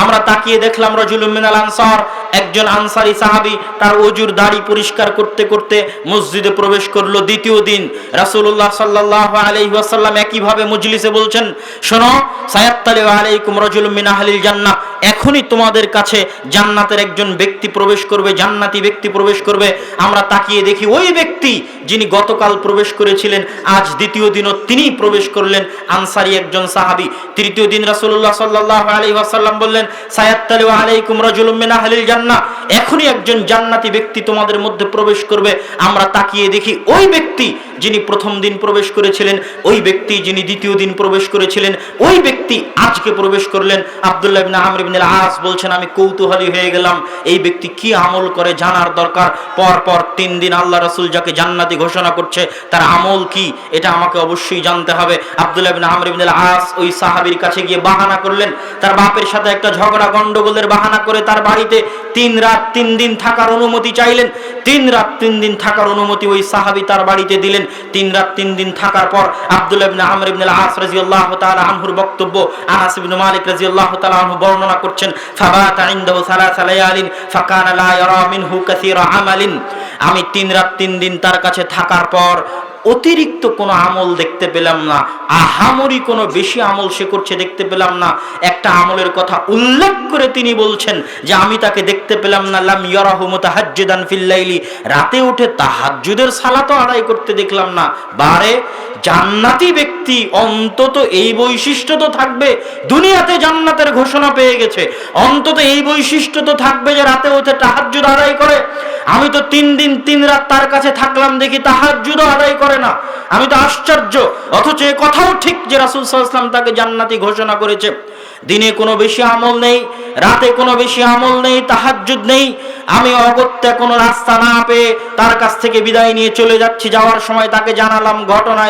আমরা তাকিয়ে দেখলাম রাজুলুম মিনাল আনসার, একজন আনসারী সাহাবী তার ওযুর দাড়ি পরিষ্কার করতে করতে মসজিদে প্রবেশ করলো। দ্বিতীয় দিন রাসূলুল্লাহ সাল্লাল্লাহু আলাইহি ওয়াসাল্লাম একইভাবে মজলিসে বলছেন, শোনো, সায়াত্তালু আলাইকুম রাজুলুম মিন আহলিল জান্নাহ, এখনই তোমাদের কাছে জান্নাতের একজন ব্যক্তি প্রবেশ করবে, জান্নাতি ব্যক্তি প্রবেশ করবে। আমরা তাকিয়ে দেখি ওই ব্যক্তি যিনি গতকাল প্রবেশ করেছিলেন, আজ দ্বিতীয় দিনও তিনি প্রবেশ করলেন, আনসারী একজন সাহাবী। তৃতীয় দিন রাসূলুল্লাহ সাল্লাল্লাহু আলাইহি ওয়াসাল্লাম বললেন, সায়াত্তালু আলাইকুম রাজুলুম মিন আহলিল জান্নাহ, এখনই একজন জান্নাতি ব্যক্তি তোমাদের মধ্যে প্রবেশ করবে। আমরা তাকিয়ে দেখি ওই ব্যক্তি যিনি প্রথম দিন প্রবেশ করেছিলেন, ওই ব্যক্তি যিনি দ্বিতীয় দিন প্রবেশ করেছিলেন, ওই ব্যক্তি আজকে প্রবেশ করলেন। আব্দুল্লাহ ইবনে আমর ইবনে আল-আস বলছেন, আমি কৌতূহলী হয়ে গেলাম, এই ব্যক্তি কি আমল করে জানার দরকার। পর 3 দিন আল্লাহ রাসূল যাকে জান্নাতি ঘোষণা করছে তার আমল কি, এটা আমাকে অবশ্যই জানতে হবে। আব্দুল্লাহ ইবনে আমর ইবনে আল-আস ওই সাহাবীর কাছে গিয়ে বাহানা করলেন, তার বাপের সাথে একটা ঝগড়া গন্ডগোলের বাহানা করে তার বাড়িতে 3 রাত 3 দিন থাকার অনুমতি চাইলেন। 3 রাত 3 দিন থাকার অনুমতি ওই সাহাবী তার বাড়িতে দিলেন। 3 রাত 3 দিন থাকার পর আব্দুল্লাহ ইবনে আমর ইবনে আল-আস রাদিয়াল্লাহু তাআলা আনহুর বক্তব্য আনাস ইবনে মালিক রাদিয়াল্লাহু তাআলা আনহু বর্ণনা করছেন, ফাবাতা ইনদাহু সালাসা লায়ালিন ফাকানা লা ইয়ারা মিনহু কাসীরা আমালিন, আমি 3 রাত 3 দিন তার কাছে থাকার পর অতিরিক্ত কোনো আমল দেখতে পেলাম না, আহামরি কোনো বেশি আমল সে করছে দেখতে পেলাম না। একটা আমলের কথা উল্লেখ করে তিনি বলছেন যে আমি তাকে দেখতে পেলাম না, লাম ইয়ারাহু মুতাহাজ্জিদান ফিল লাইলি, রাতে উঠে তাহাজ্জুদের সালাতও আদায় করতে দেখলাম না। বারে জান্নাতি ব্যক্তি অন্তত এই বৈশিষ্ট্য তো থাকবে, দুনিয়াতে জান্নাতের ঘোষণা পেয়ে গেছে, অন্তত এই বৈশিষ্ট্য তো থাকবে যে রাতে উঠে তাহাজ্জুদ আদায় করে। আমি তো 3 দিন 3 রাত তার কাছে থাকলাম, দেখি তাহাজ্জুদ আদায় করে না, আমি তো আশ্চর্য। অথচ এ কথাও ঠিক যে রাসূল সাল্লাল্লাহু আলাইহি ওয়াসাল্লাম তাকে জান্নাতি ঘোষণা করেছে। দিনে কোনো বেশি আমল নেই, রাতে কোনো বেশি আমল নেই, তাহাজ্জুদ নেই, আমি অগত্যা কোনো রাস্তা না পেয়ে তার কাছ থেকে বিদায় নিয়ে চলে যাচ্ছি। যাওয়ার সময় তাকে জানালাম ঘটনা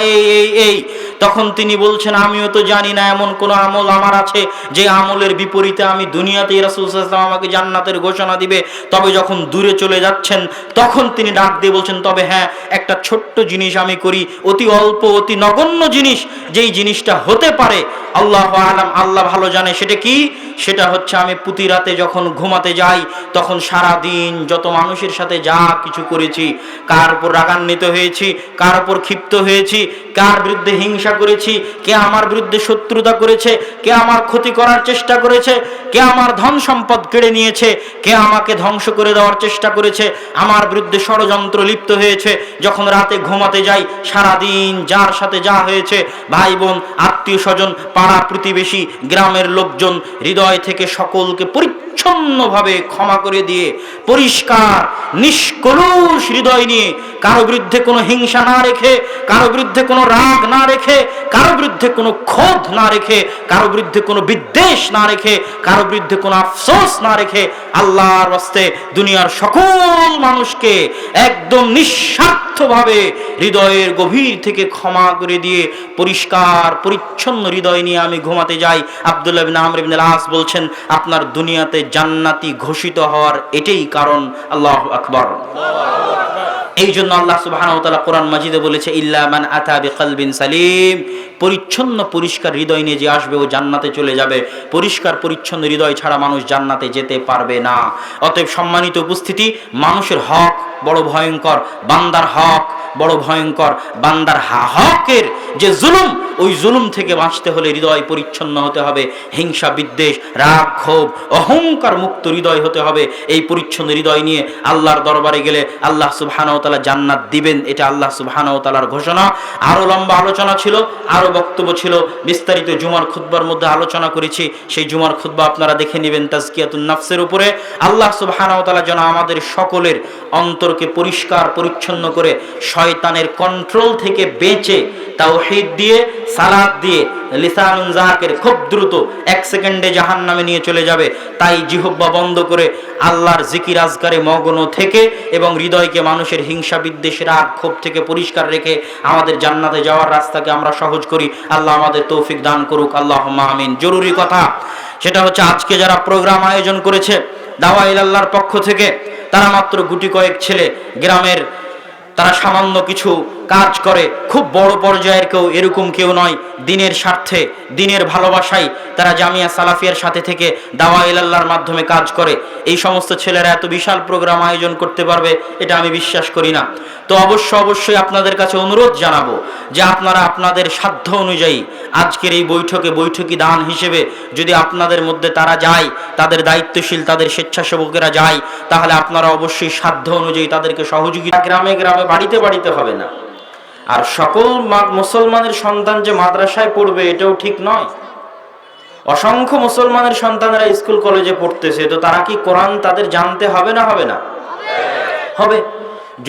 এই। তখন তিনি বলছেন, আমিও তো জানি না এমন কোন আমল আমার আছে যে আমলের বিপরীতে আমি দুনিয়াতেই রাসূল সাল্লাল্লাহু আলাইহি ওয়াসাল্লাম আমাকে জান্নাতের ঘোষণা দিবে। তবে যখন দূরে চলে যাচ্ছেন তখন তিনি ডাক দিয়ে বলছেন, তবে হ্যাঁ, একটা ছোট্ট জিনিস আমি করি, অতি অল্প অতি নগণ্য জিনিস, যেই জিনিসটা হতে পারে আল্লাহু আলাম, আল্লাহ ভালো জানে সেটা কি। সেটা হচ্ছে আমি প্রতি রাতে যখন ঘুমাতে যাই তখন সারা দিন যত মানুষের সাথে যা কিছু করেছি, কার উপর রাগান্বিত হয়েছি, কার উপর ক্ষিপ্ত হয়েছি, কার বিরুদ্ধে হিংসা করেছি, কে আমার বিরুদ্ধে শত্রুতা করেছে, কে আমার ক্ষতি করার চেষ্টা করেছে, কে আমার ধন সম্পদ কেড়ে নিয়েছে, কে আমাকে ধ্বংস করে দেওয়ার চেষ্টা করেছে, আমার বিরুদ্ধে ষড়যন্ত্র লিপ্ত হয়েছে, যখন রাতে ঘুমাতে যাই সারা দিন যার সাথে যা হয়েছে, ভাই বোন আত্মীয় স্বজন পাড়া প্রতিবেশী গ্রামের লোকজন, হৃদয় থেকে সকলকে পরিচ্ছন্নভাবে ক্ষমা করে দিয়ে পরিষ্কার নিষ্কলুষ হৃদয় নিয়ে, কারো বিরুদ্ধে কোনো হিংসা না রেখে, কারো বিরুদ্ধে কোনো রাগ না রেখে, কারো বিরুদ্ধে কোনো ক্ষোভ না রেখে, কারো বিরুদ্ধে কোনো বিদ্বেষ না রেখে, কারো বিরুদ্ধে কোনো আফসোস না রেখে আল্লাহর রাস্তে দুনিয়ার সকল মানুষকে একদম নিঃস্বার্থভাবে হৃদয়ের গভীর থেকে ক্ষমা করে দিয়ে পরিষ্কার পরিচ্ছন্ন হৃদয় নিয়ে আমি ঘুমাতে যাই। আব্দুল্লাহ ইবনে আমর ইবনে আল-আস বলছেন, আপনার দুনিয়াতে জান্নাতি ঘোষিত হওয়ার এটাই কারণ। আল্লাহু আকবার। এই জন্য আল্লাহ সুবহানাহু ওয়া তাআলা কোরআন মাজিদে বলেছে, ইল্লা মান আতা বিকলবিন সালিম, পরিচ্ছন্ন পরিষ্কার হৃদয় নিয়ে যে আসবে ও জান্নাতে চলে যাবে। পরিষ্কার পরিচ্ছন্ন হৃদয় ছাড়া মানুষ জান্নাতে যেতে পারবে না। অতএব সম্মানিত উপস্থিতি, মানুষের হক বড় ভয়ঙ্কর, বান্দার হক বড় ভয়ঙ্কর। বান্দার হকের যে জুলুম, ওই জুলুম থেকে বাঁচতে হলে হৃদয় পরিচ্ছন্ন হতে হবে, হিংসা বিদ্বেষ রাগ ক্ষোভ অহংকার মুক্ত হৃদয় হতে হবে। এই পরিচ্ছন্ন হৃদয় নিয়ে আল্লাহর দরবারে গেলে আল্লাহ সুবহানাহু ওয়া তাআলা জান্নাত দিবেন, এটা আল্লাহ সুবহানাহু ওয়া তাআলার ঘোষণা। আরো লম্বা আলোচনা ছিল, আরো বক্তব্য ছিল, বিস্তারিত জুমার খুতবার মধ্যে আলোচনা করেছি, সেই জুমার খুতবা আপনারা দেখে নেবেন তাজকিয়াতুন নাফসের উপরে। আল্লাহ সুবহানাহু ওয়া তাআলা যেন আমাদের সকলের অন্তরকে পরিষ্কার পরিচ্ছন্ন করে শয়তানের কন্ট্রোল থেকে বেঁচে তাওহীদ দিয়ে, সালাত দিয়ে লিসানুন যাকির খুব দ্রুত 1 সেকেন্ডে জাহান্নামে নিয়ে চলে যাবে। তাই জিহ্বা বন্ধ করে আল্লাহর জিকির আজকারে মগ্ন থেকে এবং হৃদয়কে মানুষের হিংসা বিদ্বেষ রাগ ক্ষোভ থেকে পরিষ্কার রেখে আমাদের জান্নাতে যাওয়ার রাস্তাকে আমরা সহজ করি। আল্লাহ আমাদের তৌফিক দান করুক, আল্লাহুম্মা আমিন। জরুরি কথা সেটা হচ্ছে, আজকে যারা প্রোগ্রাম আয়োজন করেছে দাওয়া ইলাল্লাহর পক্ষ থেকে, তারা মাত্র গুটি কয়েক ছেলে, গ্রামের তারা সামান্য কিছু কাজ করে, খুব বড় পর্যায়ের কেউ এরকম কেউ নয়। দিনের স্বার্থে, দিনের ভালোবাসায় তারা জামিয়া সালাফিয়ার সাথে থেকে দাওয়া ইলাল্লাহর মাধ্যমে কাজ করে। এই সমস্ত ছেলেরা এত বিশাল প্রোগ্রাম আয়োজন করতে পারবে এটা আমি বিশ্বাস করি না। তো অবশ্যই আপনাদের কাছে অনুরোধ জানাবো যে আপনারা আপনাদের সাধ্য অনুযায়ী আজকের এই বৈঠকি দান হিসেবে যদি আপনাদের মধ্যে তারা যায়, তাদের দায়িত্বশীল, তাদের স্বেচ্ছাসেবকেরা যায়, তাহলে আপনারা অবশ্যই সাধ্য অনুযায়ী তাদেরকে সহযোগিতা, গ্রামে গ্রামে বাড়িতে বাড়িতে হবে না। আর সকল মুসলমানের সন্তান যে মাদ্রাসায় পড়বে এটাও ঠিক নয়। অসংখ্য মুসলমানের সন্তানেরা স্কুল কলেজে পড়তেছে, তো তারা কি কোরআন তাদের জানতে হবে না হবে না? হবে।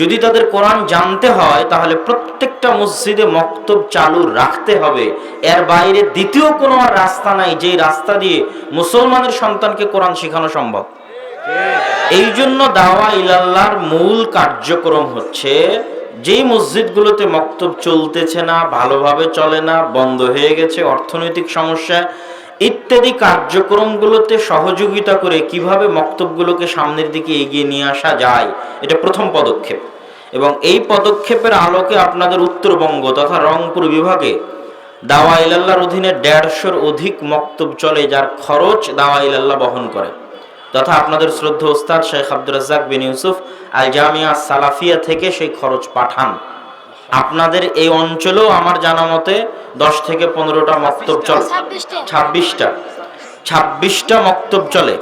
যদি তাদের কোরআন জানতে হয় তাহলে প্রত্যেকটা মসজিদে মক্তব চালু রাখতে হবে। এর বাইরে দ্বিতীয় কোনো আর রাস্তা নাই যেই রাস্তা দিয়ে মুসলমানের সন্তানকে কোরআন শেখানো সম্ভব। এই জন্য দাওয়া ইলাল্লাহর মূল কার্যক্রম হচ্ছে, যেই মসজিদগুলোতে মক্তব চলতেছে না, ভালোভাবে চলে না, বন্ধ হয়ে গেছে, অর্থনৈতিক সমস্যা ইত্যাদি কার্যক্রমগুলোতে সহযোগিতা করে কিভাবে মক্তবগুলোকে সামনের দিকে এগিয়ে নিয়ে আসা যায়, এটা প্রথম পদক্ষেপ। এবং এই পদক্ষেপের আলোকে আপনাদের উত্তরবঙ্গ তথা রংপুর বিভাগে দাওয়া ইলাল্লাহর অধীনে 150-র অধিক মক্তব চলে, যার খরচ দাওয়া ইলাল্লাহ বহন করে। তথা আপনাদের শ্রদ্ধা ওস্তাদ শেখ আব্দুর রাজ্জাক বিন ইউসুফ আল জামিয়া সালাফিয়া থেকে সেই খরচ পাঠান। আপনাদের এই অঞ্চলেও আমার জানা মতে 10 থেকে 15টা মক্তব চলে, 26টা মক্তব চলে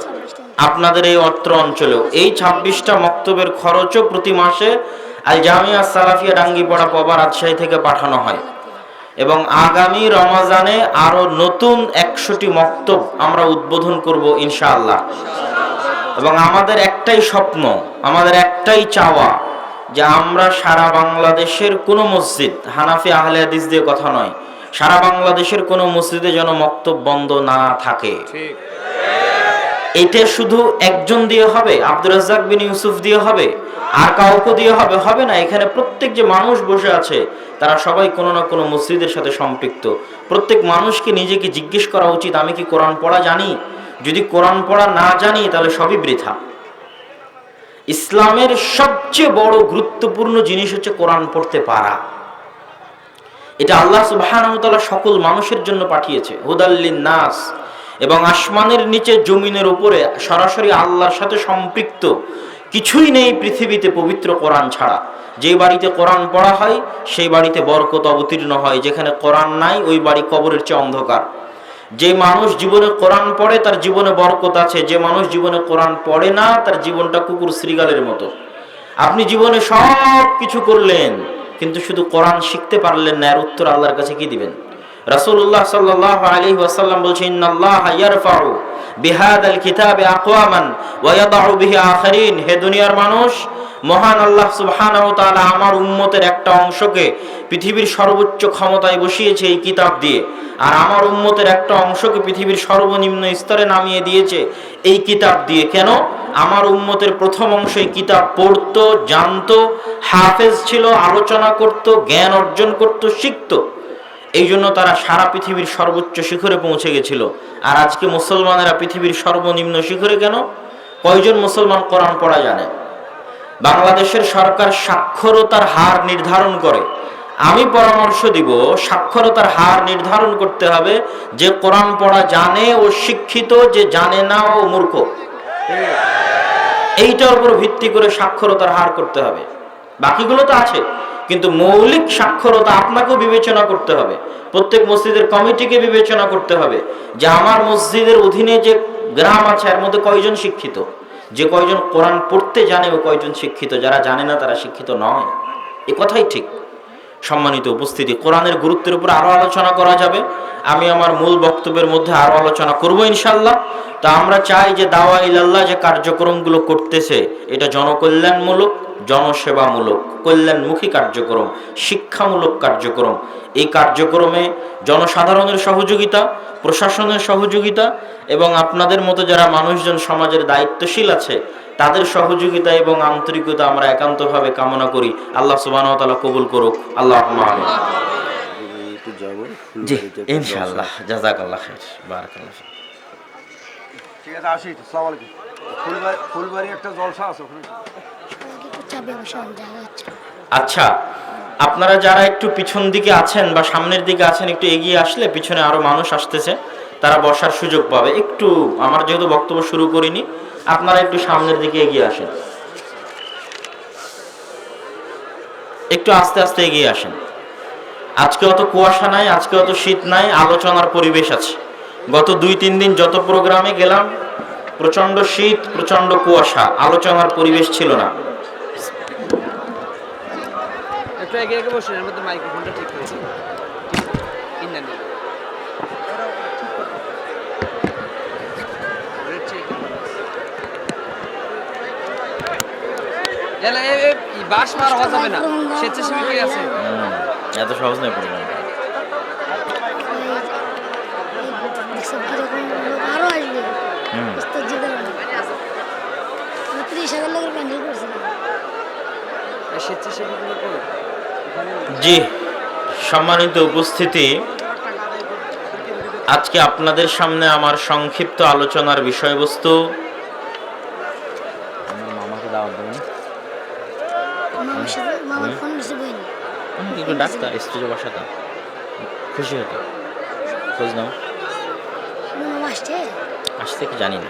আপনাদের এই অত্র অঞ্চলেও। এই 26টা মক্তবের খরচও প্রতি মাসে আল জামিয়া সালাফিয়া ডাঙ্গিপাড়া পবা রাজশাহী থেকে পাঠানো হয়। এবং আগামী রমজানে আরো নতুন 100টি মক্তব আমরা উদ্বোধন করব ইনশাআল্লাহ। এবং আমাদের একটাই স্বপ্ন, আমাদের একটাই চাওয়া যে আমরা সারা বাংলাদেশের কোনো মসজিদ, হানাফি আহলে হাদিস দিয়ে কথা নয়, সারা বাংলাদেশের কোনো মসজিদে যেন মক্তব বন্ধ না থাকে। এটা শুধু একজন দিয়ে হবে, আব্দুর রাজ্জাক বিন ইউসুফ দিয়ে হবে, আর কাউকে দিয়ে হবে না। এখানে প্রত্যেক যে মানুষ বসে আছে তারা সবাই কোনো না কোনো মসজিদের সাথে সম্পৃক্ত। প্রত্যেক মানুষকে নিজেকে জিজ্ঞেস করা উচিত, আমি কি কোরআন পড়া জানি? যদি কোরআন পড়া না জানি তাহলে সবই বৃথা। ইসলামের সবচেয়ে বড় গুরুত্বপূর্ণ জিনিস হচ্ছে কোরআন পড়তে পারা। এটা আল্লাহ সুবহানাহু ওয়া তাআলা সকল মানুষের জন্য পাঠিয়েছে, হুদাল লিন-নাস। এবং আসমানের নিচে জমিনের উপরে সরাসরি আল্লাহর সাথে সম্পৃক্ত কিছুই নেই পৃথিবীতে পবিত্র কোরআন ছাড়া। যে বাড়িতে কোরআন পড়া হয় সেই বাড়িতে বরকত অবতীর্ণ হয়, যেখানে কোরআন নাই ওই বাড়ি কবরের চেয়ে অন্ধকার। যে মানুষ জীবনে কোরআন পড়ে তার জীবনে বরকত আছে, যে মানুষ জীবনে কোরআন পড়ে না তার জীবনটা কুকুর শ্রীগালের মতো। আপনি জীবনে সব কিছু করলেন কিন্তু শুধু কোরআন শিখতে পারলেন না, এর উত্তর আল্লাহর কাছে কি দিবেন? রাসূলুল্লাহ সাল্লাল্লাহু আলাইহি ওয়াসাল্লাম বলেছেন, ইন্নাল্লাহা ইয়ারফাউ বিহাদাল কিতাবি আকওয়ামান ওয়া ইয়াদউ বিহি আখারিন। হে দুনিয়ার মানুষ, মহান আল্লাহ সুবহানাহু ওয়া তাআলা আমার উম্মতের একটা অংশকে পৃথিবীর সর্বোচ্চ ক্ষমতায় বসিয়েছে এই কিতাব দিয়ে, আর আমার উম্মতের একটা অংশকে পৃথিবীর সর্বনিম্ন স্তরে নামিয়ে দিয়েছে এই কিতাব দিয়ে। কেন? আমার উম্মতের প্রথম অংশ এই কিতাব পড়তো, জানতো, হাফেজ ছিল, আলোচনা করত, জ্ঞান অর্জন করত, শিখত। এই জন্য তারা সারা পৃথিবীর সর্বোচ্চ শিখরে পৌঁছে গেছিল। আর আজকে মুসলমানেরা পৃথিবীর সর্বনিম্ন শিখরে কেন? কয়জন মুসলমান কোরআন পড়া জানে? বাংলাদেশের সরকার সাক্ষরতার হার নির্ধারণ করে। আমি পরামর্শ দিব, সাক্ষরতার হার নির্ধারণ করতে হবে যে কোরআন পড়া জানে ও শিক্ষিত, যে জানে না ও মূর্খ। এইটার উপর ভিত্তি করে সাক্ষরতার হার করতে হবে। বাকিগুলো তো আছে, কিন্তু মৌলিক সাক্ষরতা আপনাকেও বিবেচনা করতে হবে। প্রত্যেক মসজিদের কমিটিকে বিবেচনা করতে হবে যে আমার মসজিদের অধীনে যে গ্রাম আছে এর মধ্যে কয়জন শিক্ষিত, যে কয়জন কোরআন পড়তে জানে ও কয়জন শিক্ষিত। যারা জানে না তারা শিক্ষিত নয়, এ কথাই ঠিক। সম্মানিত উপস্থিতি, কোরআনের গুরুত্বের উপর আরো আলোচনা করা যাবে। আমি আমার মূল বক্তব্যের মধ্যে আরো আলোচনা করব ইনশাআল্লাহ। তা আমরা চাই যে দাওয়া ইলাল্লাহ যে কার্যক্রমগুলো করতেছে এটা জনকল্যাণমূলক, জনসেবামূলক, কল্যাণমুখী কার্যক্রম, শিক্ষামূলক কার্যক্রম। এই কার্যক্রমে জনসাধারণের সহযোগিতা, প্রশাসনের সহযোগিতা এবং আপনাদের মতো যারা মানুষজন সমাজের দায়িত্বশীল আছে তাদের সহযোগিতা এবং আন্তরিকতা আমরা একান্তভাবে কামনা করি। আল্লাহ সুবহানাহু ওয়া তাআলা কবুল করুক। আল্লাহুম্মা আমিন। জি ইনশাআল্লাহ, জাযাকাল্লাহ খাইর, বারাকাল্লাহ ফিক। ঠিক আছে, আসি। আসসালামু আলাইকুম। ফুলবাড়ি একটা জলসা আছে ওখানে। আচ্ছা, আপনারা যারা একটু পিছন দিকে আছেন বা সামনের দিকে আছেন একটু এগিয়ে আসলে পিছনে আরো মানুষ আসতেছে, তারা বসার সুযোগ পাবে। একটু, আমার যেহেতু বক্তব্য শুরু করিনি, আপনারা একটু সামনের দিকে এগিয়ে আসেন, একটু আস্তে আস্তে এগিয়ে আসেন। আজকে অত কুয়াশা নাই, আজকে অত শীত নাই, আলোচনার পরিবেশ আছে। গত 2-3 দিন যত প্রোগ্রামে গেলাম প্রচন্ড শীত, প্রচন্ড কুয়াশা, আলোচনার পরিবেশ ছিল না। একটু আগে আগে বসুন, এর মধ্যে মাইক্রোফোনটা ঠিক হয়েছে। ইন্দানি বাস মারা হওয়া যাবে না, স্বেচ্ছাসেবী আছে। এত সহজ নয় পরিমাণ। জি, সম্মানিত উপস্থিতি, আজকে আপনাদের সামনে আমার সংক্ষিপ্ত আলোচনার বিষয়বস্তু, আমার মামাকে দাওয়াত দেবেন, ডাক্তার স্টেজে বসাতা খুশি হতো, খোঁজ নাও, আসতে কি জানি না।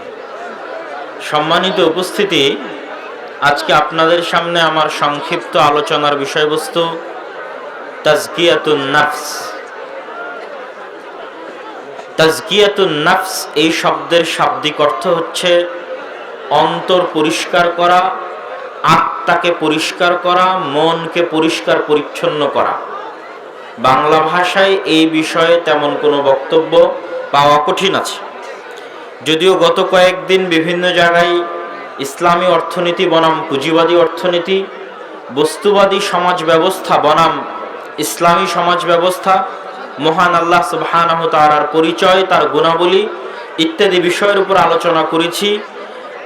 সম্মানিত উপস্থিতি, আজকে আপনাদের সামনে আমার সংক্ষিপ্ত আলোচনার বিষয়বস্তু তাজকিয়াতুন নাফস। তাজকিয়াতুন নাফস এই শব্দের শাব্দিক অর্থ হচ্ছে অন্তর পরিষ্কার করা, আত্মাকে পরিষ্কার করা, মনকে পরিষ্কার পরিচ্ছন্ন করা। বাংলা ভাষায় এই বিষয়ে তেমন কোনো বক্তব্য পাওয়া কঠিন আছে, যদিও গত কয়েকদিন বিভিন্ন জায়গায় ইসলামী অর্থনীতি বনাম পুঁজিবাদী অর্থনীতি, বস্তুবাদী সমাজ ব্যবস্থা বনাম ইসলামী সমাজ ব্যবস্থা, মহান আল্লাহ সুবহানাহু ওয়া তাআলার পরিচয়, তার গুণাবলী ইত্যাদি বিষয়ের উপর আলোচনা করেছি।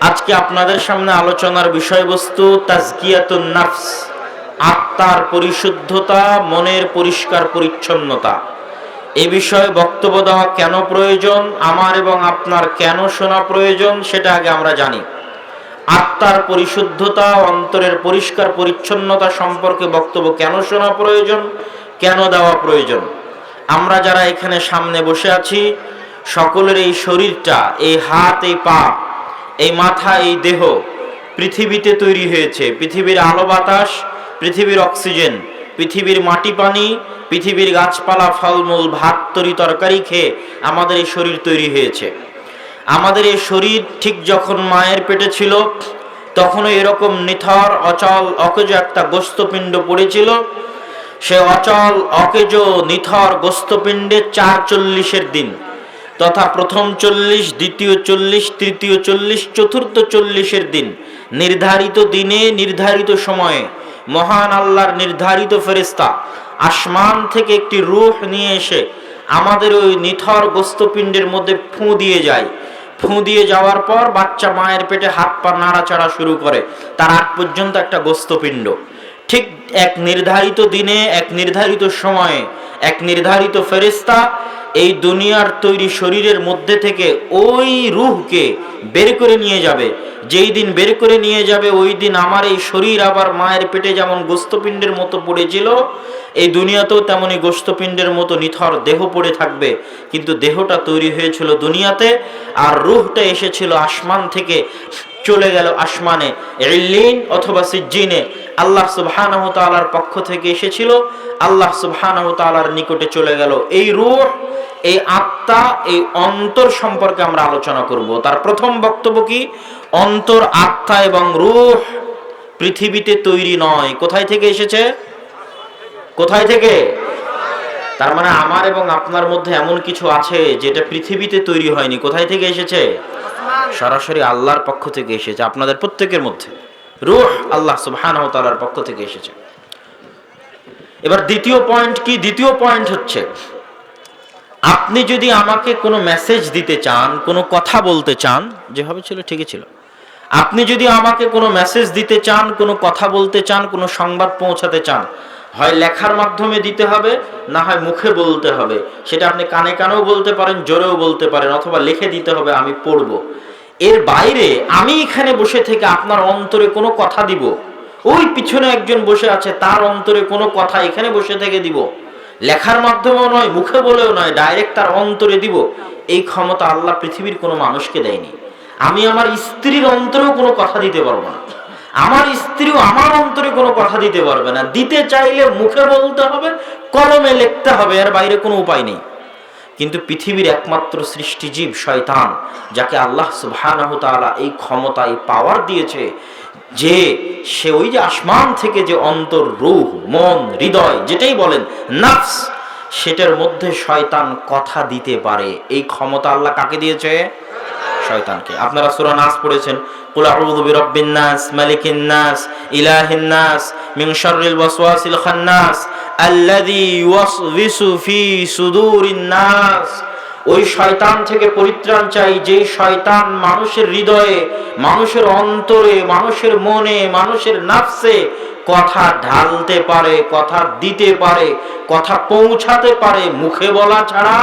আজকে আপনাদের সামনে আলোচনার বিষয়বস্তু তাজকিয়াতুন নাফস, আত্মার পরিশুদ্ধতা, মনের পরিষ্কার পরিচ্ছন্নতা। এই বিষয়ে বক্তব্য দেওয়া কেন প্রয়োজন, আমার এবং আপনার কেন শোনা প্রয়োজন, সেটা আগে আমরা জানি। আত্মার পরিশুদ্ধতা, অন্তরের পরিষ্কার পরিচ্ছন্নতা সম্পর্কে বক্তব্য কেন শোনা প্রয়োজন, কেন দেওয়া প্রয়োজন। আমরা যারা এখানে সামনে বসে আছি, সকলের এই শরীরটা, এই হাত, এই পা, এই মাথা, এই দেহ পৃথিবীতে তৈরি হয়েছে। পৃথিবীর আলো বাতাস, পৃথিবীর অক্সিজেন, পৃথিবীর মাটি পানি, পৃথিবীর গাছপালা, ফলমূল, ভাত, তরি তরকারি খেয়ে আমাদের এই শরীর তৈরি হয়েছে। আমাদের এই শরীর ঠিক যখন মায়ের পেটে ছিল তখনও এরকম নিথর, অচল, অকেজ একটা গোস্তপিণ্ড পড়েছিল। সে অচল, অকেজ, নিথর গোস্তপিণ্ডে 440-এর দিন, তথা প্রথম 40, দ্বিতীয় 40, তৃতীয় 40, চতুর্থ 40-এর দিন, নির্ধারিত দিনে নির্ধারিত সময়ে মহান আল্লাহর নির্ধারিত ফেরেশতা আসমান থেকে একটি রূহ নিয়ে এসে আমাদের ওই নিথর গোস্তপিণ্ডের মধ্যে ফু দিয়ে যায়। ফু দিয়ে যাওয়ার পর বাচ্চা মায়ের পেটে হাত পা নাড়াচাড়া শুরু করে, তার আগ পর্যন্ত একটা গোস্তপিণ্ড। ঠিক এক নির্ধারিত দিনে, এক নির্ধারিত সময়ে, এক নির্ধারিত ফেরেশতা এই দুনিয়ার তৈরি শরীরের মধ্যে থেকে ওই রূহকে বের করে নিয়ে যাবে। যেই দিন বের করে নিয়ে যাবে ওই দিন আমার এই শরীর আবার মায়ের পেটে যেমন গোস্তপিণ্ডের মতো পড়েছিল, এই দুনিয়াতেও তেমনি গোস্তপিণ্ডের মতো নিথর দেহ পড়ে থাকবে। কিন্তু দেহটা তৈরি হয়েছিল দুনিয়াতে, আর রূহটা এসেছিল আসমান থেকে, চলে গেল আসমানে, ইল্লিন অথবা সিজ্জিনে। আল্লাহ সুবহানাহু ওয়া তাআলার পক্ষ থেকে এসেছিল, আল্লাহ সুবহানাহু ওয়া তাআলার নিকটে চলে গেল। এই রূহ, এই আত্মা, এই অন্তর সম্পর্কে আমরা আলোচনা করব। তার প্রথম বক্তব্য কি? অন্তর, আত্মা এবং রূহ পৃথিবীতে তৈরি নয়। কোথায় থেকে এসেছে? কোথায় থেকে? তার মানে আমার এবং আপনার মধ্যে এমন কিছু আছে যেটা পৃথিবীতে তৈরি হয়নি। কোথায় থেকে এসেছে? সরাসরি আল্লাহর পক্ষ থেকে এসেছে আপনাদের প্রত্যেকের মধ্যে। রূহ আল্লাহ সুবহানাহু ওয়া তাআলার পক্ষ থেকে এসেছে। এবার দ্বিতীয় পয়েন্ট কি? দ্বিতীয় পয়েন্ট হচ্ছে, আপনি যদি আমাকে কোনো মেসেজ দিতে চান, কোনো কথা বলতে চান, যেভাবে ছিল ঠিকই ছিল, আপনি যদি আমাকে কোনো মেসেজ দিতে চান, কোনো কথা বলতে চান, কোনো সংবাদ পৌঁছাতে চান, হয় লেখার মাধ্যমে দিতে হবে, না হয় মুখে বলতে হবে। সেটা আপনি কানে কানেও বলতে পারেন, জোরেও বলতে পারেন, অথবা লিখে দিতে হবে, আমি পড়ব। এর বাইরে আমি এখানে বসে থেকে আপনার অন্তরে কোনো কথা দিব, ওই পিছনে একজন বসে আছে তার অন্তরে কোনো কথা এখানে বসে থেকে দিব, লেখার মাধ্যমেও নয়, মুখে বলেও নয়, ডাইরেক্ট তার অন্তরে দিব, এই ক্ষমতা আল্লাহ পৃথিবীর কোনো মানুষকে দেয়নি। আমি আমার স্ত্রীর অন্তরেও কোনো কথা দিতে পারবো না, আমার স্ত্রীও আমার অন্তরে কোনো কথা দিতে পারবে না। দিতে চাইলে মুখে বলতে হবে, কলমে লিখতে হবে, এর বাইরে কোনো উপায় নেই। কিন্তু পৃথিবীর একমাত্র সৃষ্টিজীব শয়তান, যাকে আল্লাহ সুবহানাহু ওয়া তাআলা এই ক্ষমতা, এই পাওয়ার দিয়েছে, যে সে ওই যে আসমান থেকে যে অন্তর, রূহ, মন, হৃদয়, যেটাই বলেন নফস, সেটার মধ্যে শয়তান কথা দিতে পারে। এই ক্ষমতা আল্লাহ কাকে দিয়েছে? শয়তানকে। আপনারা সূরা নাস পড়েছেন, কুল আউযু বিরাব্বিন নাস, মালিকিন নাস, ইলাহিন নাস, মিন শাররিল ওয়াসওয়াসিল খান্নাস, আল্লাযী ইউওয়াসওয়িসু ফি সুদুরিন নাস। ওই শয়তান থেকে পরিত্রাণ চাই, যেই শয়তান মানুষের হৃদয়ে, মানুষের অন্তরে, মানুষের মনে, মানুষের নাফসে কথা ঢালতে পারে, কথা দিতে পারে, কথা পৌঁছাতে পারে, মুখে বলা ছাড়া,